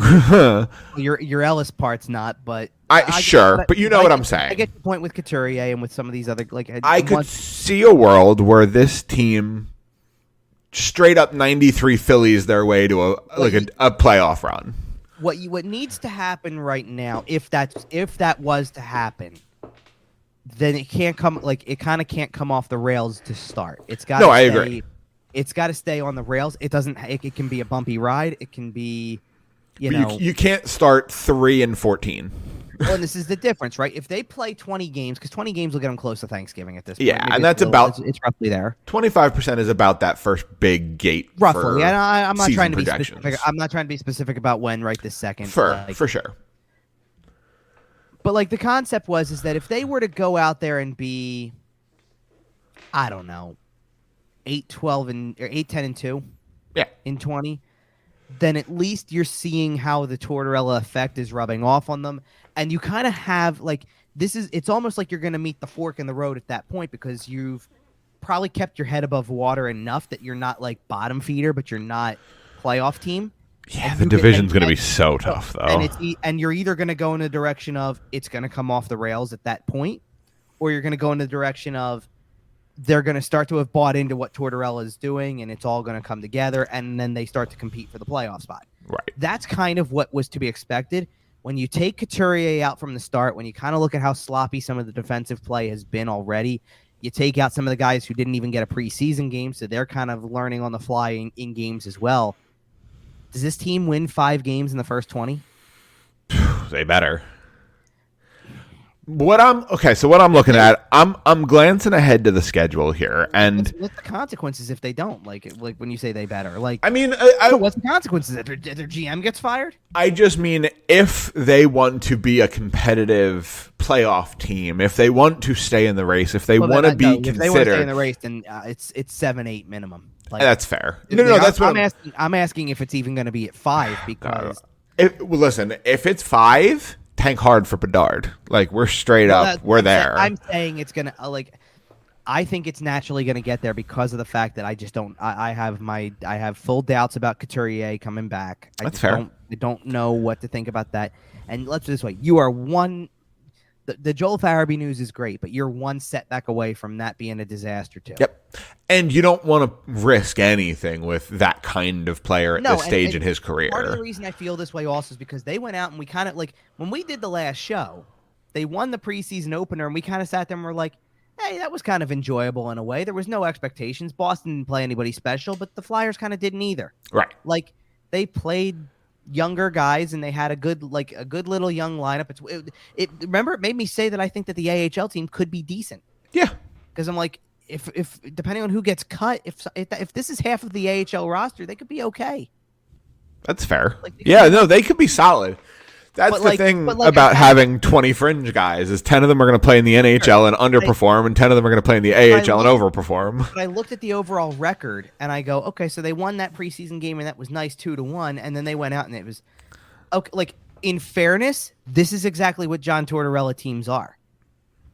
your Ellis part's not, but but you know what I'm saying. I get your point with Couturier and with some of these other I could see a world where this team straight up 93 Phillies their way to a playoff run. What needs to happen right now, if that was to happen, then it can't come it kind of can't come off the rails to start. It's got I agree. It's got to stay on the rails. It doesn't. It can be a bumpy ride. It can be, you can't start 3-14. Well, and this is the difference, right? If they play 20 games, because 20 games will get them close to Thanksgiving at this point. Yeah, maybe and that's it's roughly there. 25% is about that first big gate. Roughly, and I'm not trying to be projections. specific. I'm not trying to be specific about when right this second. For sure. But the concept is that if they were to go out there and be, I don't know, 8-10-2, in 20, then at least you're seeing how the Tortorella effect is rubbing off on them, and you kind of have it's almost like you're going to meet the fork in the road at that point because you've probably kept your head above water enough that you're not bottom feeder, but you're not playoff team. Yeah, the division's going to be so tough though, and you're either going to go in the direction of it's going to come off the rails at that point, or you're going to go in the direction of they're going to start to have bought into what Tortorella is doing, and it's all going to come together, and then they start to compete for the playoff spot. Right. That's kind of what was to be expected. When you take Couturier out from the start, when you kind of look at how sloppy some of the defensive play has been already, you take out some of the guys who didn't even get a preseason game, so they're kind of learning on the fly in games as well. Does this team win 5 games in the first 20? They better. What I'm looking at, I'm glancing ahead to the schedule here, and what's the consequences if they don't? Like when you say they better, so what's the consequences if their GM gets fired? I just mean if they want to be a competitive playoff team, if they want to stay in the race, if they want to be considered, if they want to stay in the race, then it's 7-8 minimum. That's fair. No, that's what I'm asking if it's even going to be at 5 because listen, if it's 5. Tank hard for Bedard. We're straight up. We're there. I'm saying it's going to I think it's naturally going to get there because of the fact that I just don't. I have full doubts about Couturier coming back. That's fair. I don't know what to think about that. And let's put it this way: you are one. The Joel Farabee news is great, but you're one setback away from that being a disaster too. Yep. And you don't want to risk anything with that kind of player at this stage in his career. Part of the reason I feel this way also is because they went out and we kind of when we did the last show, they won the preseason opener and we kind of sat there and we're like, hey, that was kind of enjoyable in a way. There was no expectations. Boston didn't play anybody special, but the Flyers kind of didn't either. Right. They played younger guys and they had a good little young lineup. Remember, it made me say that I think that the AHL team could be decent. Yeah. Because I'm like, if depending on who gets cut, if this is half of the AHL roster, they could be okay. That's fair. They could be solid. That's the thing about having 20 fringe guys is 10 of them are going to play in the NHL and underperform, and 10 of them are going to play in the AHL and overperform. But I looked at the overall record and I go, okay, so they won that preseason game and that was nice 2-1, and then they went out and it was okay. In fairness, this is exactly what John Tortorella teams are,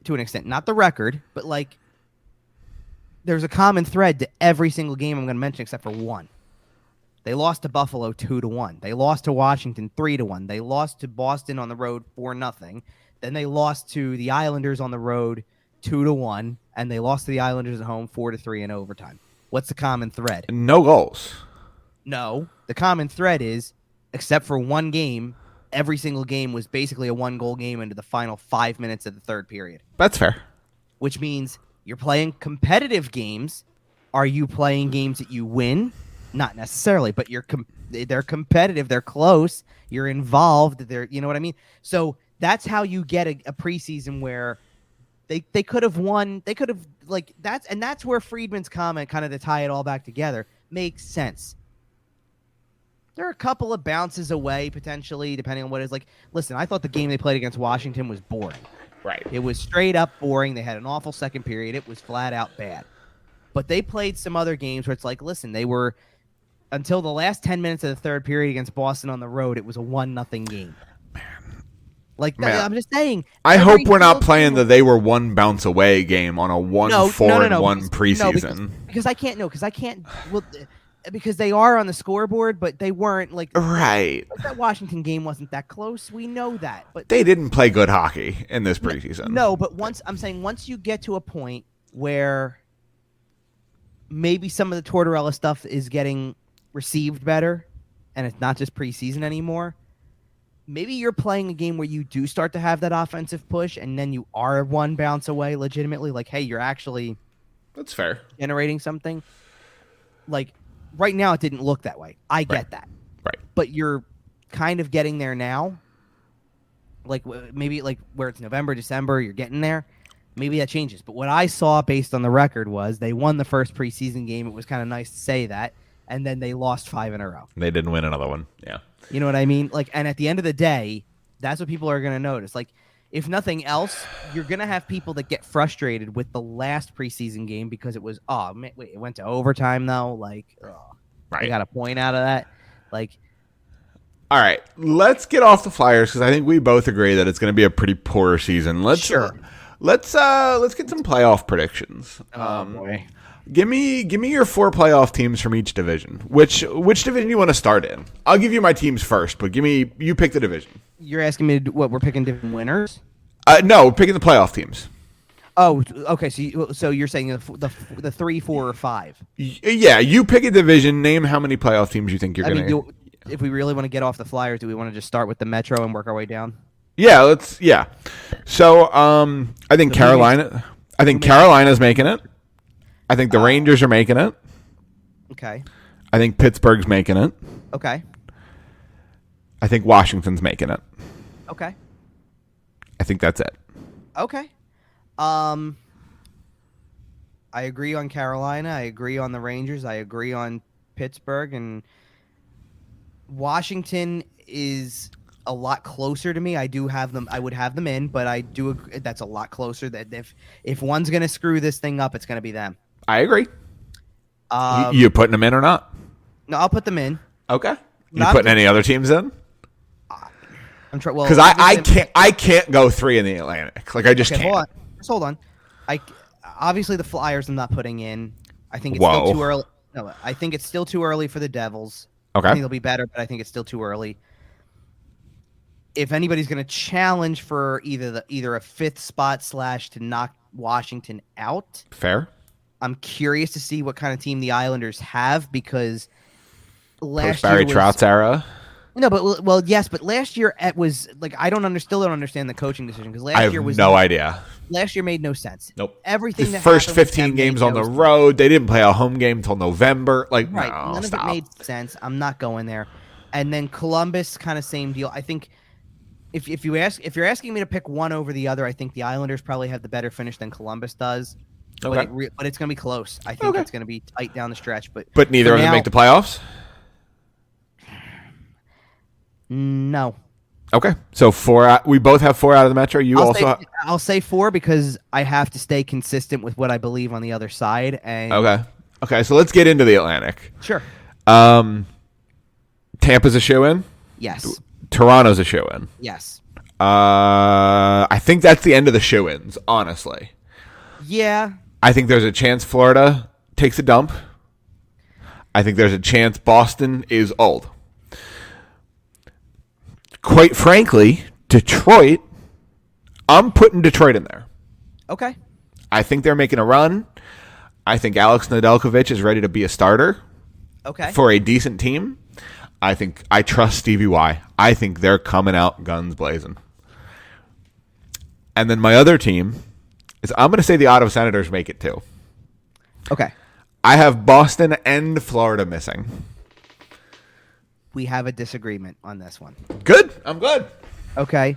to an extent. Not the record, but there's a common thread to every single game I'm going to mention except for one. They lost to Buffalo 2-1. They lost to Washington 3-1. They lost to Boston on the road 4-0. Then they lost to the Islanders on the road 2-1. and they lost to the Islanders at home 4-3 in overtime. What's the common thread? No goals. No, the common thread is, except for one game, every single game was basically a 1-goal game into the final 5 minutes of the third period. That's fair. Which means you're playing competitive games. Are you playing games that you win? Not necessarily, but they're competitive. They're close. You're involved. You know what I mean? So that's how you get a preseason where they could have won. They could have that's where Friedman's comment, kind of to tie it all back together, makes sense. They're a couple of bounces away, potentially, depending on what it is. Like, listen, I thought the game they played against Washington was boring. Right. It was straight up boring. They had an awful second period. It was flat out bad. But they played some other games where it's like, listen, they were, until the last 10 minutes of the third period against Boston on the road, it was a 1-0 game. Man. I'm just saying. I hope we're not playing the they were one bounce away game on a 1-4-1 preseason. Because I can't. Well, because they are on the scoreboard, but they weren't right. That Washington game wasn't that close. We know that, but they didn't play good hockey in this preseason. No, but once you get to a point where maybe some of the Tortorella stuff is getting received better, and it's not just preseason anymore. Maybe you're playing a game where you do start to have that offensive push, and then you are one bounce away legitimately. Like, hey, you're actually that's fair generating something. Like right now, it didn't look that way. I get that, right? But you're kind of getting there now. Like maybe like where it's November, December, you're getting there. Maybe that changes. But what I saw based on the record was they won the first preseason game. It was kind of nice to say that. And then they lost 5 in a row. They didn't win another one. Yeah. You know what I mean? Like, and at the end of the day, that's what people are going to notice. Like, if nothing else, you're going to have people that get frustrated with the last preseason game because it was, oh, man, wait, it went to overtime, though. Like, right. I got a point out of that. Like, all right, let's get off the Flyers because I think we both agree that it's going to be a pretty poor season. Let's get some playoff predictions. Oh, boy. Give me your 4 playoff teams from each division. Which division you want to start in? I'll give you my teams first, but you pick the division. You're asking me what we're picking different winners? No, we're picking the playoff teams. Oh, okay. So you're saying the 3, 4, or 5? Yeah, you pick a division. Name how many playoff teams you think you're going to. If we really want to get off the Flyers, do we want to just start with the Metro and work our way down? Yeah, let's. Yeah. So I think Carolina. I think Carolina's making it. I think the Rangers are making it. Okay. I think Pittsburgh's making it. Okay. I think Washington's making it. Okay. I think that's it. Okay. I agree on Carolina. I agree on the Rangers. I agree on Pittsburgh, and Washington is a lot closer to me. I do have them. I would have them in, but I do agree that's a lot closer. That if one's going to screw this thing up, it's going to be them. I agree. You putting them in or not? No, I'll put them in. Okay. You putting any other teams in? I'm trying. Well, because I can't go 3 in the Atlantic. Like I just can't. Hold on. Obviously the Flyers I'm not putting in. I think it's still too early. No, I think it's still too early for the Devils. Okay. I think they'll be better, but I think it's still too early. If anybody's going to challenge for either a 5th spot / to knock Washington out, fair. I'm curious to see what kind of team the Islanders have because last year Barry Trotz era. No, but yes, but last year it was like I still don't understand the coaching decision because last year was no idea. Last year made no sense. Nope. Everything. The first 15 games on the road, they didn't play a home game until November. Like right, no, none stop. of it made sense. I'm not going there. And then Columbus, kind of same deal. I think if you're asking me to pick one over the other, I think the Islanders probably have the better finish than Columbus does. Okay. But it's going to be close. I think it's going to be tight down the stretch. But neither of them make the playoffs? No. Okay. So 4 we both have 4 out of the Metro. I'll say 4 because I have to stay consistent with what I believe on the other side. And Okay. So let's get into the Atlantic. Sure. Tampa's a shoe-in? Yes. Toronto's a shoe-in? Yes. I think that's the end of the shoe-ins, honestly. Yeah. I think there's a chance Florida takes a dump. I think there's a chance Boston is old. Quite frankly, Detroit, I'm putting Detroit in there. Okay. I think they're making a run. I think Alex Nedeljkovic is ready to be a starter for a decent team. I trust Stevie Y. I think they're coming out guns blazing. And then my other team is I'm going to say the Ottawa Senators make it too. Okay. I have Boston and Florida missing. We have a disagreement on this one. Good. I'm good. Okay.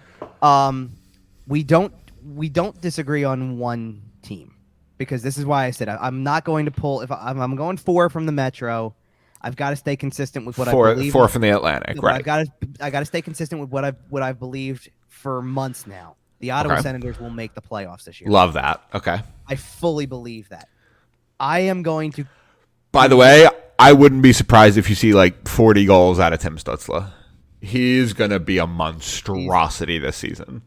We don't disagree on one team because this is why I said I'm not going to pull. If I'm going 4 from the Metro, I've got to stay consistent with what I believe. 4 from the Atlantic, right? I got to stay consistent with what I've believed for months now. The Ottawa Senators will make the playoffs this year. Love that. Okay. I fully believe that. I am going to. By the way, I wouldn't be surprised if you see like 40 goals out of Tim Stützle. He's going to be a monstrosity this season.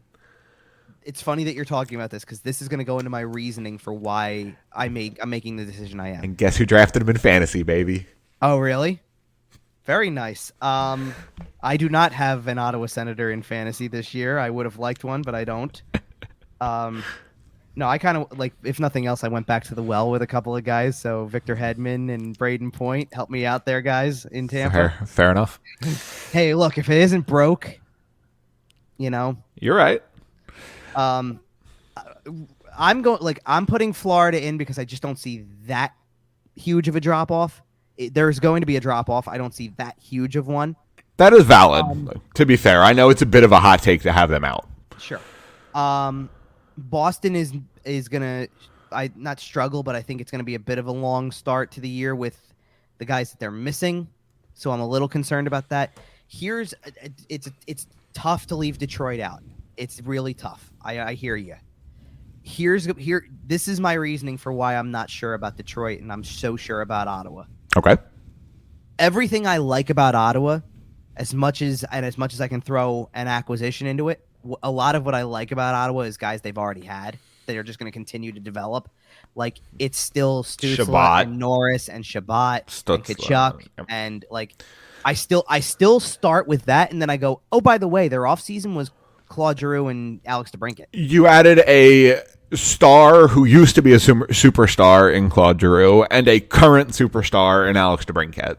It's funny that you're talking about this because this is going to go into my reasoning for why I'm making the decision I am. And guess who drafted him in fantasy, baby? Oh, really? Very nice. I do not have an Ottawa Senator in fantasy this year. I would have liked one, but I don't. No, I kind of like, if nothing else, I went back to the well with a couple of guys. So Victor Hedman and Braden Point helped me out there, guys, in Tampa. Fair enough. Hey, look, if it isn't broke, You're right. I'm putting Florida in because I just don't see that huge of a drop off. There's going to be a drop off. I don't see that huge of one. That is valid. To be fair, I know it's a bit of a hot take to have them out. Sure. Boston is gonna not struggle, but I think it's gonna be a bit of a long start to the year with the guys that they're missing. So I'm a little concerned about that. It's tough to leave Detroit out. It's really tough. I hear you. This is my reasoning for why I'm not sure about Detroit and I'm so sure about Ottawa. Okay. Everything I like about Ottawa, as much as I can throw an acquisition into it, a lot of what I like about Ottawa is guys they've already had that are just going to continue to develop. Like it's still Stützle and Norris and Shabbat and Kachuk, and like I still start with that, and then I go, oh, by the way, their offseason was Claude Giroux and Alex DeBrincat. You added a star who used to be a superstar in Claude Giroux and a current superstar in Alex DeBrincat.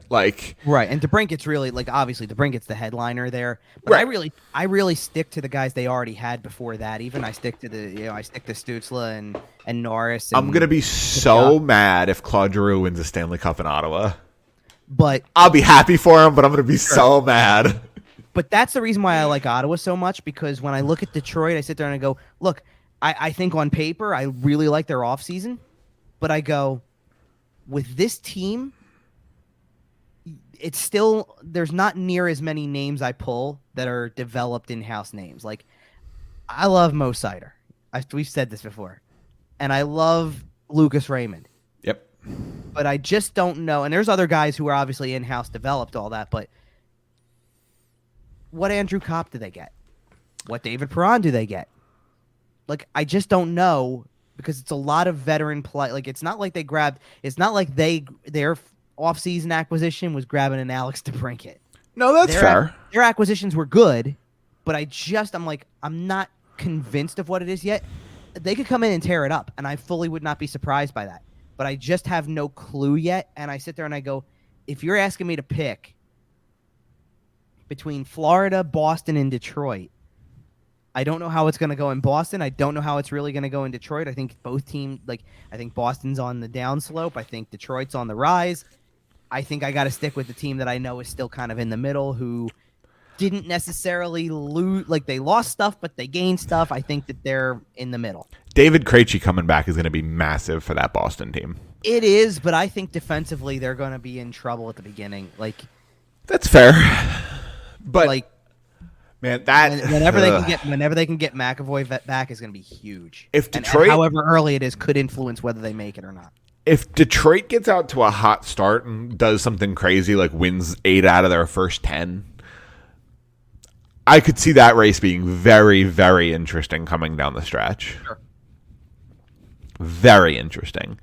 Right, and DeBrincat's really obviously DeBrincat's the headliner there. But right. I really stick to the guys they already had before that. Even I stick to Stützle and Norris. And I'm gonna be so mad if Claude Giroux wins a Stanley Cup in Ottawa. But I'll be happy for him, but I'm gonna be so mad. But that's the reason why I like Ottawa so much, because when I look at Detroit, I sit there and I go, look, I think on paper I really like their offseason, but I go, with this team, it's still, there's not near as many names I pull that are developed in-house names. Like, I love Mo Sider. We've said this before. And I love Lucas Raymond. Yep. But I just don't know. And there's other guys who are obviously in-house developed, all that, but what Andrew Kopp do they get? What David Perron do they get? Like, I just don't know, because it's a lot of veteran play. Like, it's not like their offseason acquisition was grabbing an Alex DeBrincat. No, that's fair. Their acquisitions were good, but I'm not convinced of what it is yet. They could come in and tear it up, and I fully would not be surprised by that. But I just have no clue yet, and I sit there and I go, if you're asking me to pick between Florida, Boston, and Detroit, I don't know how it's going to go in Boston. I don't know how it's really going to go in Detroit. I think both teams, I think Boston's on the downslope. I think Detroit's on the rise. I think I got to stick with the team that I know is still kind of in the middle, who didn't necessarily lose. Like, they lost stuff, but they gained stuff. I think that they're in the middle. David Krejci coming back is going to be massive for that Boston team. It is, but I think defensively they're going to be in trouble at the beginning. That's fair. But man, whenever they can get McAvoy back is going to be huge. If Detroit, and however early it is, could influence whether they make it or not. If Detroit gets out to a hot start and does something crazy, like wins 8 out of their first 10, I could see that race being very, very interesting coming down the stretch. Sure. Very interesting.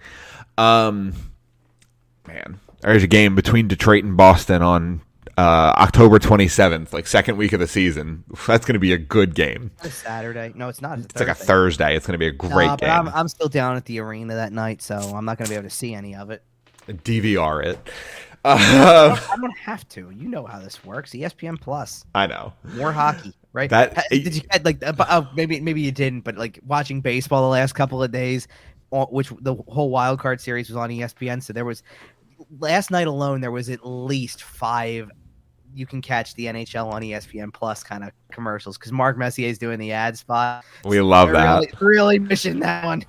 Man, there's a game between Detroit and Boston on October 27th, like second week of the season. That's going to be a good game. It's a Saturday. No, it's not. It's like a Thursday. It's going to be a great but game. I'm still down at the arena that night, so I'm not going to be able to see any of it. DVR it. I don't have to. You know how this works. ESPN Plus. I know. More hockey, right? Did you maybe you didn't, but like watching baseball the last couple of days, which the whole wild card series was on ESPN. So there was last night alone there was at least 5. You can catch the NHL on ESPN Plus kind of commercials because Mark Messier is doing the ad spot. We love that. Really missing that one.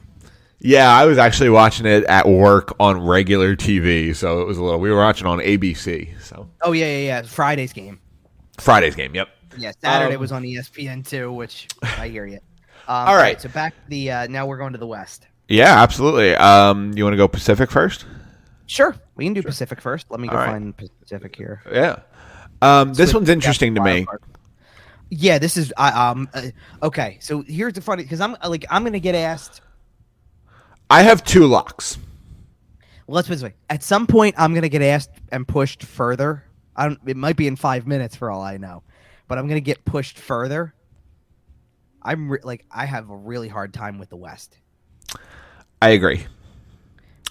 Yeah, I was actually watching it at work on regular TV, so it was a little. We were watching on ABC. So. Oh yeah. Friday's game. Yep. Yeah, Saturday was on ESPN too, which I hear you. All right, so back to the. Now we're going to the West. Yeah, absolutely. You want to go Pacific first? Sure, we can do Pacific first. Let me go find Pacific here. Yeah. This one's interesting to me. Yeah, this is. Okay, so here's the funny because I'm going to get asked. I have 2 locks. Well, let's put it this way. At some point, I'm going to get asked and pushed further. It might be in 5 minutes for all I know, but I'm going to get pushed further. I have a really hard time with the West. I agree.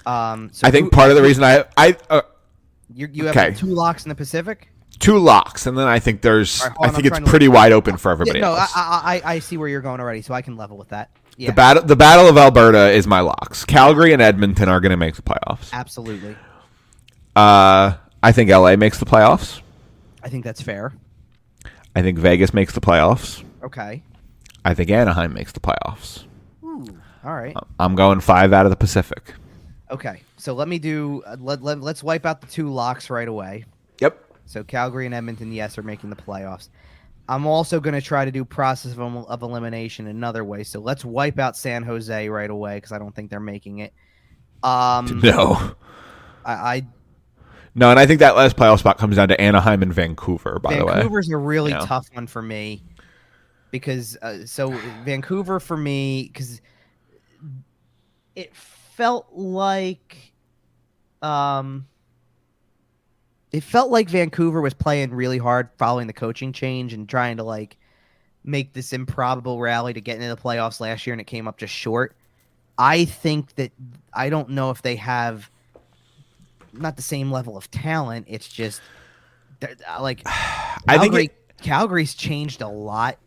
So I think part of the reason you have 2 locks in the Pacific. 2 locks, and then I think there's. Right, I think it's pretty wide open for everybody else. I see where you're going already, so I can level with that. Yeah. The Battle of Alberta is my locks. Calgary and Edmonton are going to make the playoffs. Absolutely. I think LA makes the playoffs. I think that's fair. I think Vegas makes the playoffs. Okay. I think Anaheim makes the playoffs. Ooh, all right. I'm going 5 out of the Pacific. Okay, so let me do. Let's wipe out the 2 locks right away. Yep. So Calgary and Edmonton, yes, are making the playoffs. I'm also going to try to do process of elimination another way. So let's wipe out San Jose right away because I don't think they're making it. No. No, and I think that last playoff spot comes down to Anaheim and Vancouver, by the way. Vancouver's a really tough one for me because Vancouver for me because it felt like Vancouver was playing really hard following the coaching change and trying to make this improbable rally to get into the playoffs last year, and it came up just short. I think that I don't know if they have not the same level of talent. It's just Calgary's changed a lot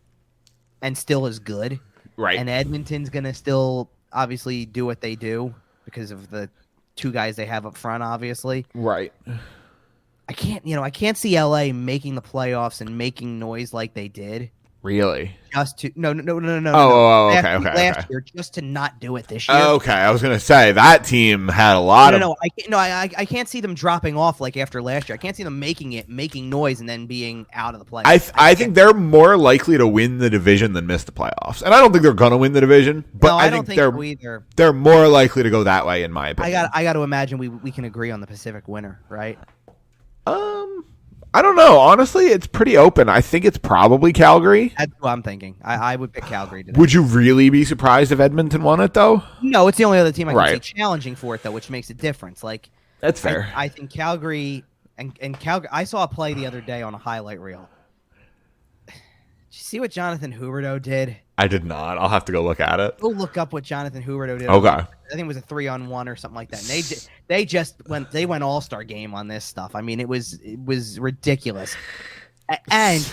and still is good. Right. And Edmonton's going to still obviously do what they do because of the 2 guys they have up front, obviously. Right. I can't see LA making the playoffs and making noise like they did. Really? Just to no. Okay. Last year, just to not do it this year. Okay, I was gonna say that team had a lot of. I can't see them dropping off like after last year. I can't see them making noise and then being out of the playoffs. I think they're more likely to win the division than miss the playoffs, and I don't think they're gonna win the division. But I think they're more likely to go that way, in my opinion. I got to imagine we can agree on the Pacific winner, right? I don't know. Honestly, it's pretty open. I think it's probably Calgary. That's what I'm thinking. I would pick Calgary today. Would you really be surprised if Edmonton won it, though? No, it's the only other team I can see challenging for it, though, which makes a difference. That's fair. I think Calgary and Calgary. I saw a play the other day on a highlight reel. Did you see what Jonathan Huberdeau did? I did not. I'll have to go look at it. Go look up what Jonathan Huberdeau did. Okay. I think it was a 3-on-1 or something like that. And they went all-star game on this stuff. I mean, it was ridiculous. And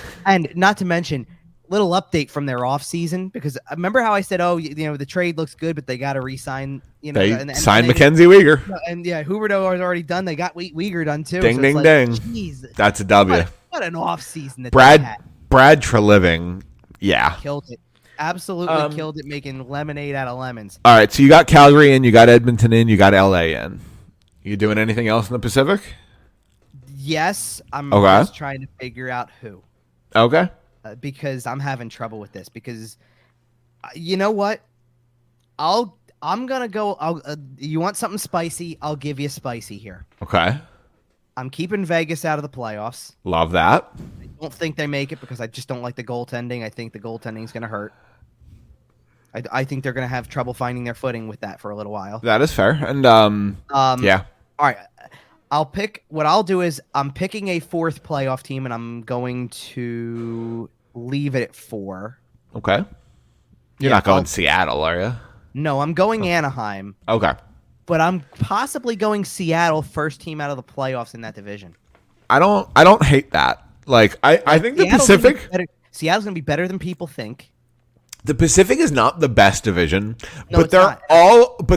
not to mention, little update from their offseason, because remember how I said, the trade looks good, but they got to re-sign. They signed Mackenzie Weegar. And Huberdeau was already done. They got Weegar done too. Ding, so ding, ding. Geez, that's a W. What an offseason that Brad they had. Brad Treliving, yeah. Killed it. Absolutely killed it, making lemonade out of lemons. All right, so you got Calgary in, you got Edmonton in, you got LA in. You doing anything else in the Pacific? Yes, I'm just trying to figure out who. Okay. Because I'm having trouble with this. Because you know what? I'm gonna go. You want something spicy? I'll give you spicy here. Okay. I'm keeping Vegas out of the playoffs. Love that. I don't think they make it because I just don't like the goaltending. I think the goaltending is going to hurt. I think they're going to have trouble finding their footing with that for a little while. That is fair. And yeah. All right. What I'll do is I'm picking a fourth playoff team, and I'm going to leave it at 4. Okay. You're Yeah, not going Seattle, are you? No, I'm going Anaheim, Okay. but I'm possibly going Seattle, first team out of the playoffs in that division. I don't hate that. Like I think the Pacific Seattle's going to be better than people think. The Pacific is not the best division, No, but it's not.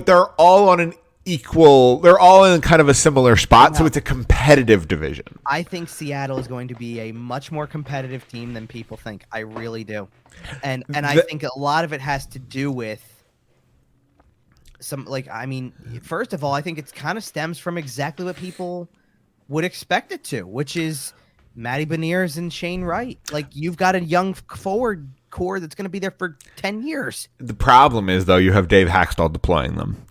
they're all on an equal. They're all in kind of a similar spot, so it's a competitive division. I think Seattle is going to be a much more competitive team than people think. I really do, and I think a lot of it has to do with first of all, I think it kind of stems from exactly what people would expect it to, which is Matty Beniers and Shane Wright. Like, you've got a young forward core that's going to be there for 10 years. The problem is, though, you have Dave Haxtell deploying them.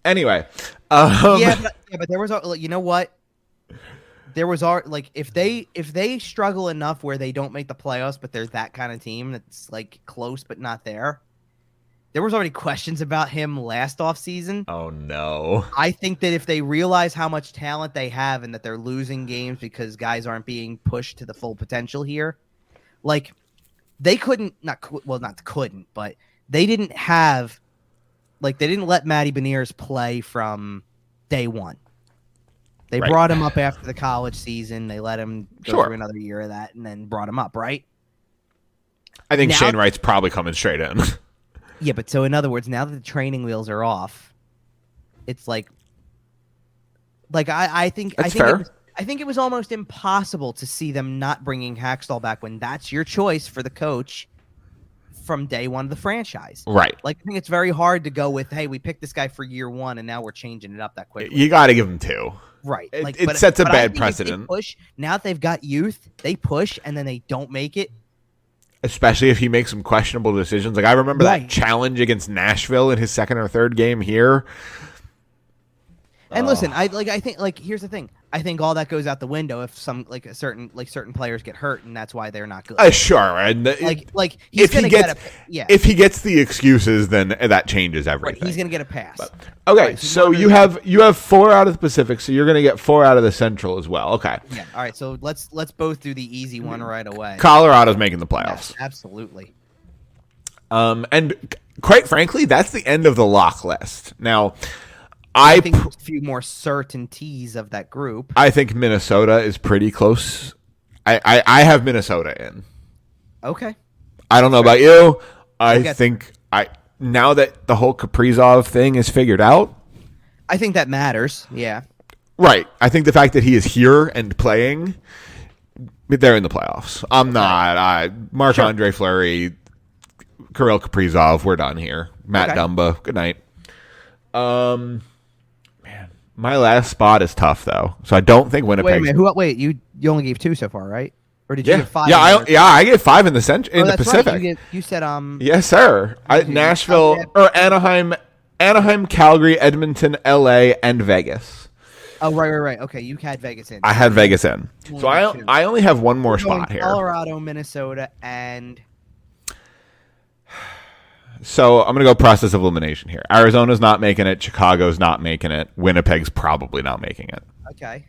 Anyway. But there was, you know what? There was, if they struggle enough where they don't make the playoffs, but they're that kind of team that's, like, close but not there. There was already questions about him last offseason. Oh, no. I think that if they realize how much talent they have and that they're losing games because guys aren't being pushed to the full potential here, like, they but they didn't have, like, they didn't let Matty Beniers play from day one. They brought him up after the college season. They let him go through another year of that and then brought him up, right? I think Shane Wright's probably coming straight in. Yeah, but so in other words, now that the training wheels are off, it's like I think it was almost impossible to see them not bringing Haxtell back when that's your choice for the coach from day one of the franchise. Right. Like, I think it's very hard to go with, hey, we picked this guy for year one and now we're changing it up that quickly. You got to give him 2. Right. It sets a bad precedent. If they push, now that they've got youth, they push and then they don't make it. Especially if he makes some questionable decisions. Like, I remember that challenge against Nashville in his second or third game here. And listen, I think here's the thing. I think all that goes out the window if certain players get hurt, and that's why they're not good. Sure, and if he gets the excuses, then that changes everything. Right, he's gonna get a pass. Okay, so you have 4 out of the Pacific, so you're gonna get 4 out of the Central as well. Okay. Yeah. All right. So let's both do the easy one right away. Colorado's making the playoffs. Yes, absolutely. And quite frankly, that's the end of the lock list. Now, I think there's a few more certainties of that group. I think Minnesota is pretty close. I have Minnesota in. Okay. I don't know about you. I think now that the whole Kaprizov thing is figured out, I think that matters. Yeah. Right. I think the fact that he is here and playing, they're in the playoffs. I'm not. Marc-Andre Fleury, Kirill Kaprizov, we're done here. Matt Dumba, good night. My last spot is tough though, so I don't think Winnipeg. Wait, you only gave 2 so far, right? Or did you get 5? Yeah, I gave 5 in the the Pacific. Right. You said Yes, sir. Nashville or Anaheim, Calgary, Edmonton, LA, and Vegas. Oh, right. Okay, you had Vegas in. I had Vegas in, so I only have one more spot here. Colorado, Minnesota, and. So I'm going to go process of elimination here. Arizona's not making it. Chicago's not making it. Winnipeg's probably not making it. Okay.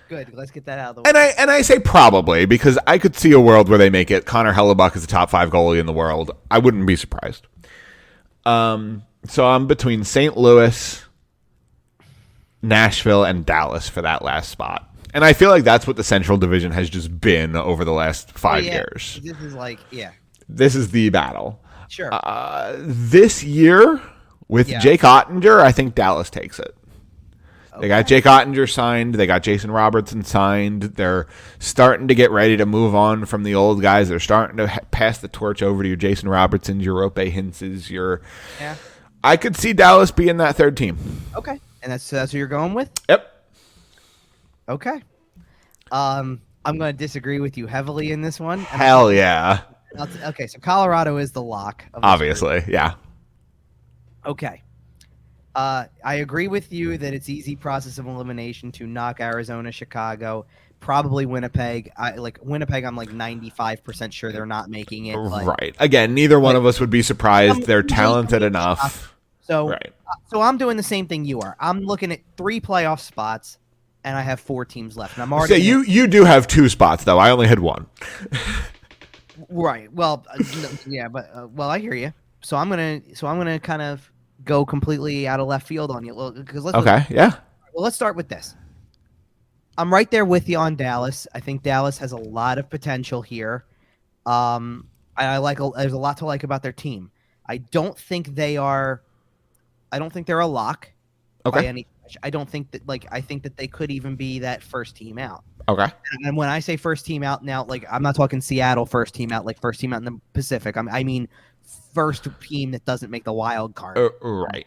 Good. Let's get that out of the way. And I say probably because I could see a world where they make it. Connor Hellebuck is the top 5 goalie in the world. I wouldn't be surprised. So I'm between St. Louis, Nashville, and Dallas for that last spot. And I feel like that's what the Central Division has just been over the last 5 years. This is the battle. Sure. This year, with Jake Ottinger, I think Dallas takes it. They got Jake Ottinger signed. They got Jason Robertson signed. They're starting to get ready to move on from the old guys. They're starting to pass the torch over to your Jason Robertsons, your Rope Hintzes, Yeah. I could see Dallas being that third team. Okay. And that's who you're going with? Yep. Okay. I'm going to disagree with you heavily in this one. Hell yeah. Okay, so Colorado is the lock. Obviously, yeah. Okay. I agree with you that it's easy process of elimination to knock Arizona, Chicago, probably Winnipeg. Winnipeg, I'm like 95% sure they're not making it. Right. Again, neither one of us would be surprised. They're talented enough. So I'm doing the same thing you are. I'm looking at 3 playoff spots. and I have 4 teams left. And I'm already So you do have 2 spots though. I only had 1. right. Well, yeah, but I hear you. So I'm gonna kind of go completely out of left field on you. Because let's start with this. I'm right there with you on Dallas. I think Dallas has a lot of potential here. There's a lot to like about their team. I don't think they're a lock by any stretch. I don't think that I think that they could even be that first team out. Okay. And when I say first team out now, I'm not talking Seattle first team out, like first team out in the Pacific. I mean first team that doesn't make the wild card. Right.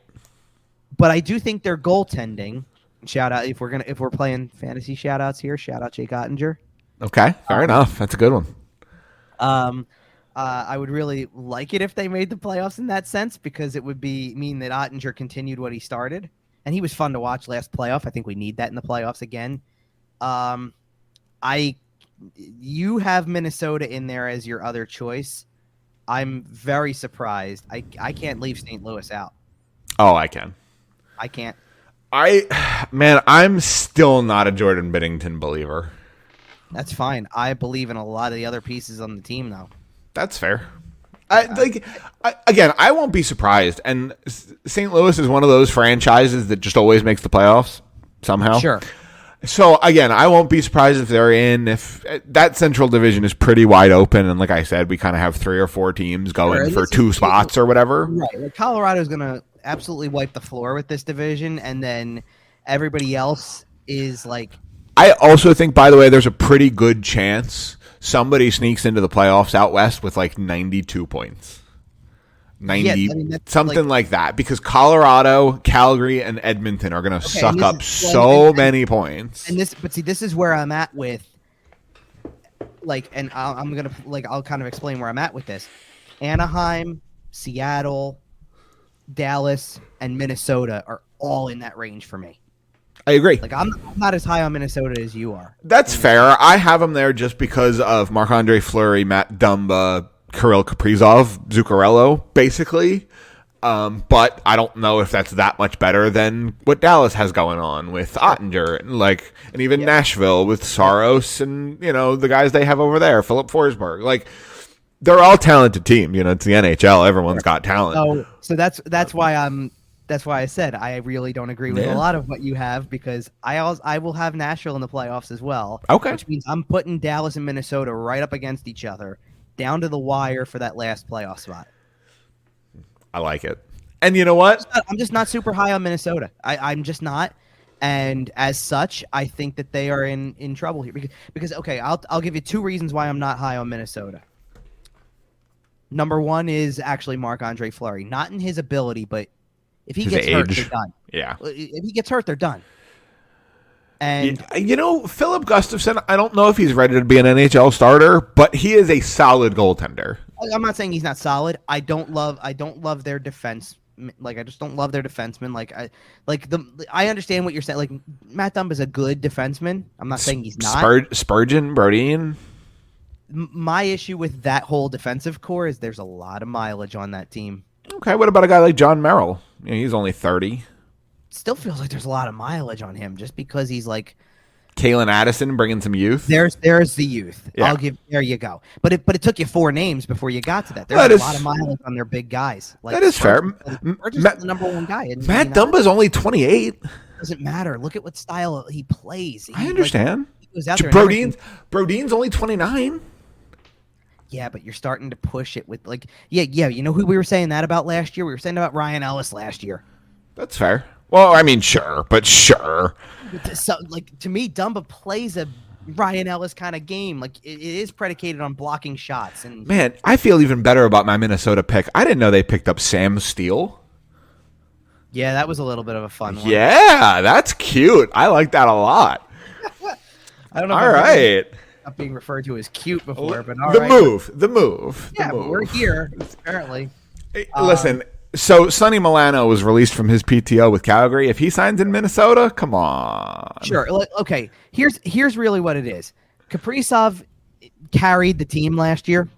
But I do think their goaltending. Shout out if we're playing fantasy shout outs here. Shout out Jake Ottinger. Okay, fair enough. That's a good one. I would really like it if they made the playoffs in that sense, because it would mean that Ottinger continued what he started, and he was fun to watch last playoff. I think we need that in the playoffs again. You have Minnesota in there as your other choice. I'm very surprised. I can't leave St. Louis out. Oh, I can. I can't. I'm still not a Jordan Binnington believer. That's fine. I believe in a lot of the other pieces on the team, though. That's fair. I won't be surprised. And St. Louis is one of those franchises that just always makes the playoffs somehow. Sure. So, again, I won't be surprised if they're in. If that Central Division is pretty wide open, and like I said, we kind of have 3 or 4 teams going for 2 spots or whatever. Right. Like Colorado's going to absolutely wipe the floor with this division, and then everybody else is like... I also think, by the way, there's a pretty good chance somebody sneaks into the playoffs out west with like 92 points. 90, something like that. Because Colorado, Calgary, and Edmonton are going to suck up so many points. And this is where I'm at with, and I'll kind of explain where I'm at with this. Anaheim, Seattle, Dallas, and Minnesota are all in that range for me. I agree. I'm not as high on Minnesota as you are. That's fair. I have them there just because of Marc-Andre Fleury, Matt Dumba, Kirill Kaprizov, Zuccarello, basically. But I don't know if that's that much better than what Dallas has going on with Ottinger and even Nashville with Saros and the guys they have over there, Philip Forsberg. They're all talented teams. It's the NHL. Everyone's got talent. So that's why I said I really don't agree with a lot of what you have, because I will have Nashville in the playoffs as well. Okay. Which means I'm putting Dallas and Minnesota right up against each other, down to the wire for that last playoff spot. I like it. And you know what? I'm just not super high on Minnesota. I'm just not. And as such, I think that they are in trouble here. Because I'll give you 2 reasons why I'm not high on Minnesota. Number 1 is actually Marc-Andre Fleury. Not in his ability, but if he gets hurt, they're done. Yeah. If he gets hurt, they're done. And Philip Gustafson, I don't know if he's ready to be an NHL starter, but he is a solid goaltender. I'm not saying he's not solid. I don't love their defense. I just don't love their defensemen. I understand what you're saying. Matt Dumba is a good defenseman. I'm not saying he's not. Spurgeon, Brodin. My issue with that whole defensive core is there's a lot of mileage on that team. Okay, what about a guy like John Merrill? He's only 30. Still feels like there's a lot of mileage on him just because he's Kalen Addison bringing some youth. There's the youth. Yeah. There you go. But it took you 4 names before you got to that. There's a lot of mileage on their big guys. That is fair. Matt, the number 1 guy. Matt Dumba's only 28. Doesn't matter. Look at what style he plays. I understand. He goes out there. Brodin's only 29. Yeah, but you're starting to push it with you know who we were saying that about last year? We were saying about Ryan Ellis last year. That's fair. Well, I mean, sure. So, to me, Dumba plays a Ryan Ellis kind of game. It is predicated on blocking shots. And man, I feel even better about my Minnesota pick. I didn't know they picked up Sam Steele. Yeah, that was a little bit of a fun one. Yeah, that's cute. I like that a lot. I don't know. All right. Not being referred to as cute before, but all right. The move. Yeah, but we're here apparently. Hey, listen. So Sonny Milano was released from his PTO with Calgary. If he signs in Minnesota, come on. Sure. Okay. Here's really what it is. Kaprizov carried the team last year.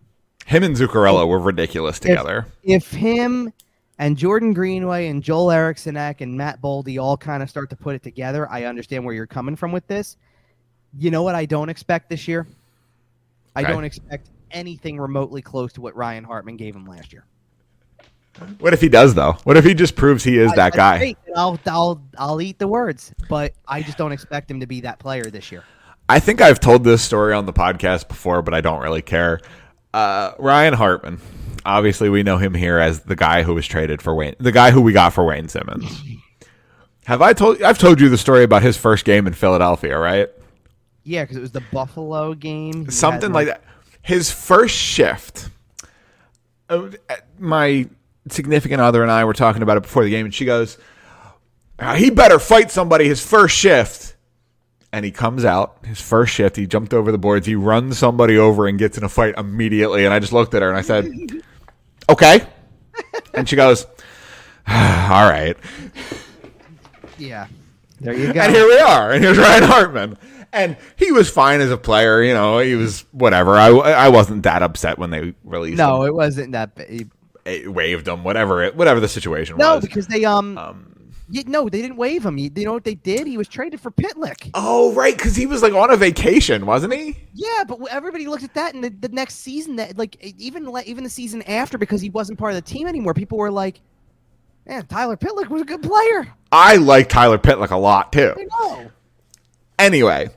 Him and Zuccarello were ridiculous together. If him and Jordan Greenway and Joel Erikssonek and Matt Boldy all kind of start to put it together, I understand where you're coming from with this. You know what I don't expect this year? I don't expect anything remotely close to what Ryan Hartman gave him last year. What if he does, though? What if he just proves he is that guy? Great. I'll eat the words, but I just don't expect him to be that player this year. I think I've told this story on the podcast before, but I don't really care. Ryan Hartman. Obviously, we know him here as the guy who was traded for Wayne, the guy who we got for Wayne Simmons. I've told you the story about his first game in Philadelphia, right? Yeah, because it was the Buffalo game. Something like that. His first shift. My significant other and I were talking about it before the game, and she goes, he better fight somebody his first shift. And he comes out, his first shift, he jumped over the boards, he runs somebody over and gets in a fight immediately. And I just looked at her and I said, okay. And she goes, all right. Yeah. There you go. And here we are. And here's Ryan Hartman. And he was fine as a player. You know, he was whatever. I wasn't that upset when they released him. No, it wasn't that bad. It waived him, whatever the situation was. No, because they no, they didn't waive him. You know what they did? He was traded for Pitlick. Oh, right, because he was like on a vacation, wasn't he? Yeah, but everybody looked at that, and the next season, that like even the season after, because he wasn't part of the team anymore, people were like, "Man, Tyler Pitlick was a good player." I like Tyler Pitlick a lot too. I know. Anyway,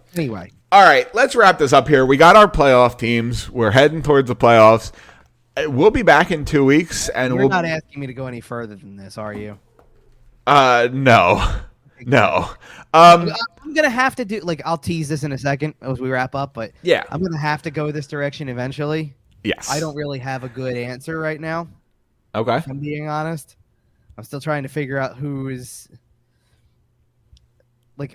all right, let's wrap this up here. We got our playoff teams. We're heading towards the playoffs. We'll be back in 2 weeks, and You're not asking me to go any further than this, are you? No. I'm gonna have to do I'll tease this in a second as we wrap up, but yeah, I'm gonna have to go this direction eventually. Yes. I don't really have a good answer right now. Okay. If I'm being honest, I'm still trying to figure out who is. I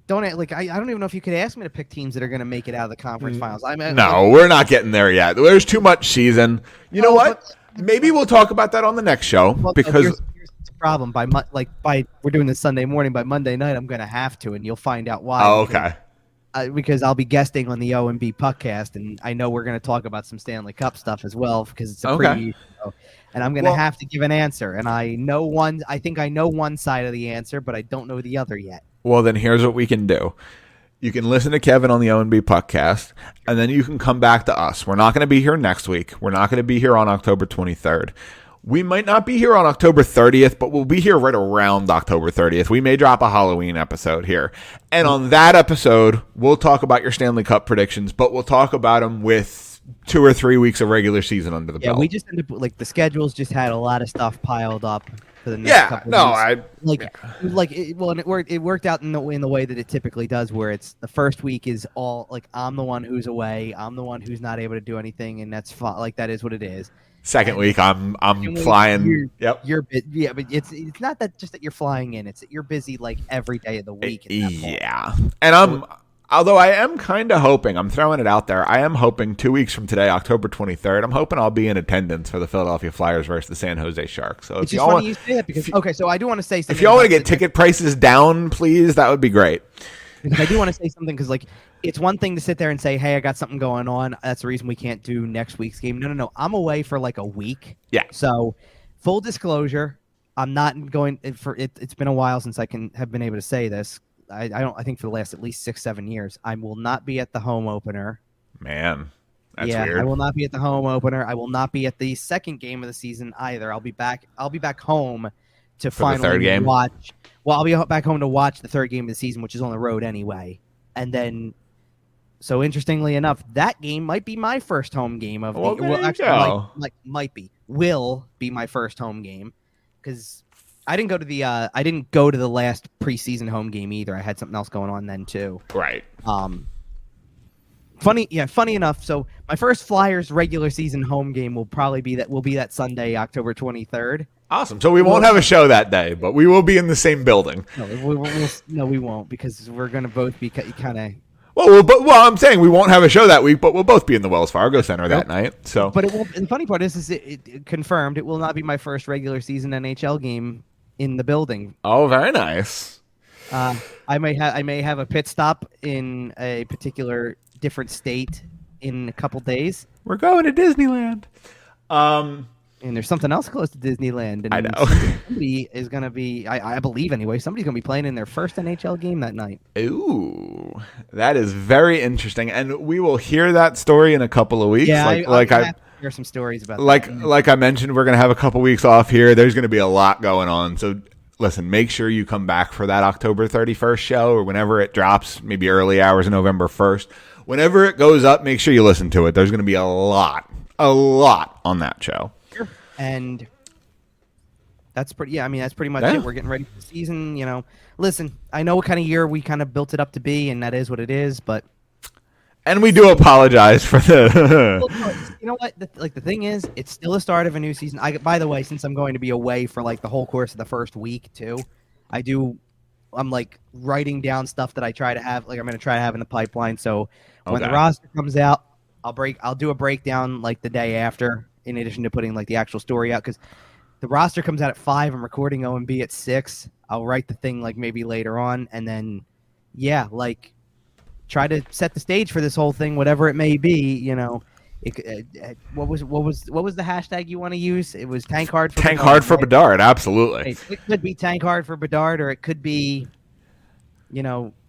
don't even know if you could ask me to pick teams that are going to make it out of the conference finals. No, we're not getting there yet. There's too much season. You know what? Maybe we'll talk about that on the next show because here's the problem. We're doing this Sunday morning. By Monday night, I'm going to have to, and you'll find out why. Oh, okay. Because I'll be guesting on the O&B podcast, and I know we're going to talk about some Stanley Cup stuff as well because it's a preview show, and I'm going to have to give an answer. And I think I know one side of the answer, but I don't know the other yet. Well, then here's what we can do. You can listen to Kevin on the O&B podcast, and then you can come back to us. We're not going to be here next week. We're not going to be here on October 23rd. We might not be here on October 30th, but we'll be here right around October 30th. We may drop a Halloween episode here. And on that episode, we'll talk about your Stanley Cup predictions, but we'll talk about them with 2 or 3 weeks of regular season under the belt. Yeah, we just ended up, the schedules just had a lot of stuff piled up for the next couple of weeks. It worked out in the way that it typically does, where it's the first week is all I'm the one who's away, I'm the one who's not able to do anything, and that's fine. That is what it is. Second week, I'm flying. You're but it's not that just that you're flying in; it's that you're busy every day of the week. Yeah, and although I am kind of hoping, I'm throwing it out there. I am hoping 2 weeks from today, October 23rd, I'm hoping I'll be in attendance for the Philadelphia Flyers versus the San Jose Sharks. So it's just funny you say that because so I do want to say something. If y'all want to get ticket prices down, please, that would be great. Because I do want to say something because it's one thing to sit there and say, hey, I got something going on. That's the reason we can't do next week's game. No. I'm away for a week. Yeah. So full disclosure, I'm not going for it. It's been a while since I have been able to say this. I think for the last at least 6-7 years, I will not be at the home opener. Man, that's weird. I will not be at the home opener. I will not be at the second game of the season either. I'll be back home to finally watch. Well, I'll be back home to watch the third game of the season, which is on the road anyway. And then, so interestingly enough, that game might be my first home game of will be my first home game because I didn't go to the last preseason home game either. I had something else going on then too. Right. Funny enough. So my first Flyers regular season home game will be that Sunday, October 23rd. Awesome. So we won't have a show that day, but we will be in the same building. No, we won't because we're going to both be kind of. Well, I'm saying we won't have a show that week, but we'll both be in the Wells Fargo Center that night. So, but it won't. And the funny part is it confirmed it will not be my first regular season NHL game in the building. Oh, very nice. I may have a pit stop in a particular different state in a couple days. We're going to Disneyland. And there's something else close to Disneyland. And I know. Somebody is going to be, I believe anyway, somebody's going to be playing in their first NHL game that night. Ooh, that is very interesting. And we will hear that story in a couple of weeks. Yeah, I hear some stories about like I mentioned, we're going to have a couple weeks off here. There's going to be a lot going on. So listen, make sure you come back for that October 31st show or whenever it drops, maybe early hours of November 1st. Whenever it goes up, make sure you listen to it. There's going to be a lot on that show. And that's pretty. Yeah, I mean that's pretty much it. We're getting ready for the season. You know, listen, I know what kind of year we kind of built it up to be, and that is what it is. But we do apologize for the. You know what? The thing is, it's still the start of a new season. By the way, since I'm going to be away for like the whole course of the first week too, I'm like writing down stuff that I try to have. Like I'm going to try to have in the pipeline. So when the roster comes out, I'll do a breakdown like the day after. In addition to putting like the actual story out, because the roster comes out at 5, I'm recording OMB at 6. I'll write the thing like maybe later on, and then like try to set the stage for this whole thing, whatever it may be. You know, what was the hashtag you want to use? It was tank hard for Bedard. Absolutely. It could be tank hard for Bedard, or it could be,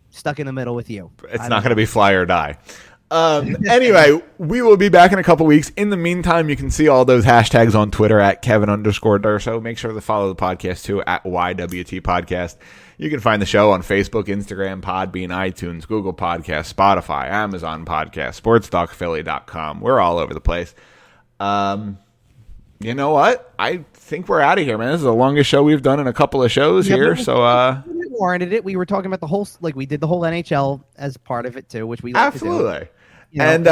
stuck in the middle with you. It's not going to be fly or die. Anyway, we will be back in a couple weeks. In the meantime, you can see all those hashtags on Twitter at Kevin_Durso. Make sure to follow the podcast too at YWT Podcast. You can find the show on Facebook, Instagram, Podbean, iTunes, Google Podcasts, Spotify, Amazon Podcasts, SportsTalkPhilly.com. We're all over the place. You know what? I think we're out of here, man. This is the longest show we've done in a couple of shows here. So we warranted it. We were talking about the whole, like we did the whole NHL as part of it too, which we like absolutely. To do. And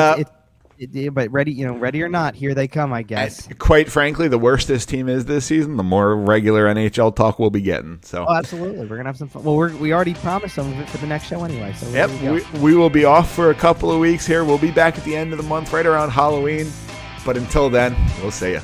but ready or not, here they come, I guess. Quite frankly, the worse this team is this season, the more regular NHL talk we'll be getting. So, absolutely, we're gonna have some fun. Well, we already promised some of it for the next show anyway. So we will be off for a couple of weeks here. We'll be back at the end of the month, right around Halloween. But until then, we'll see you.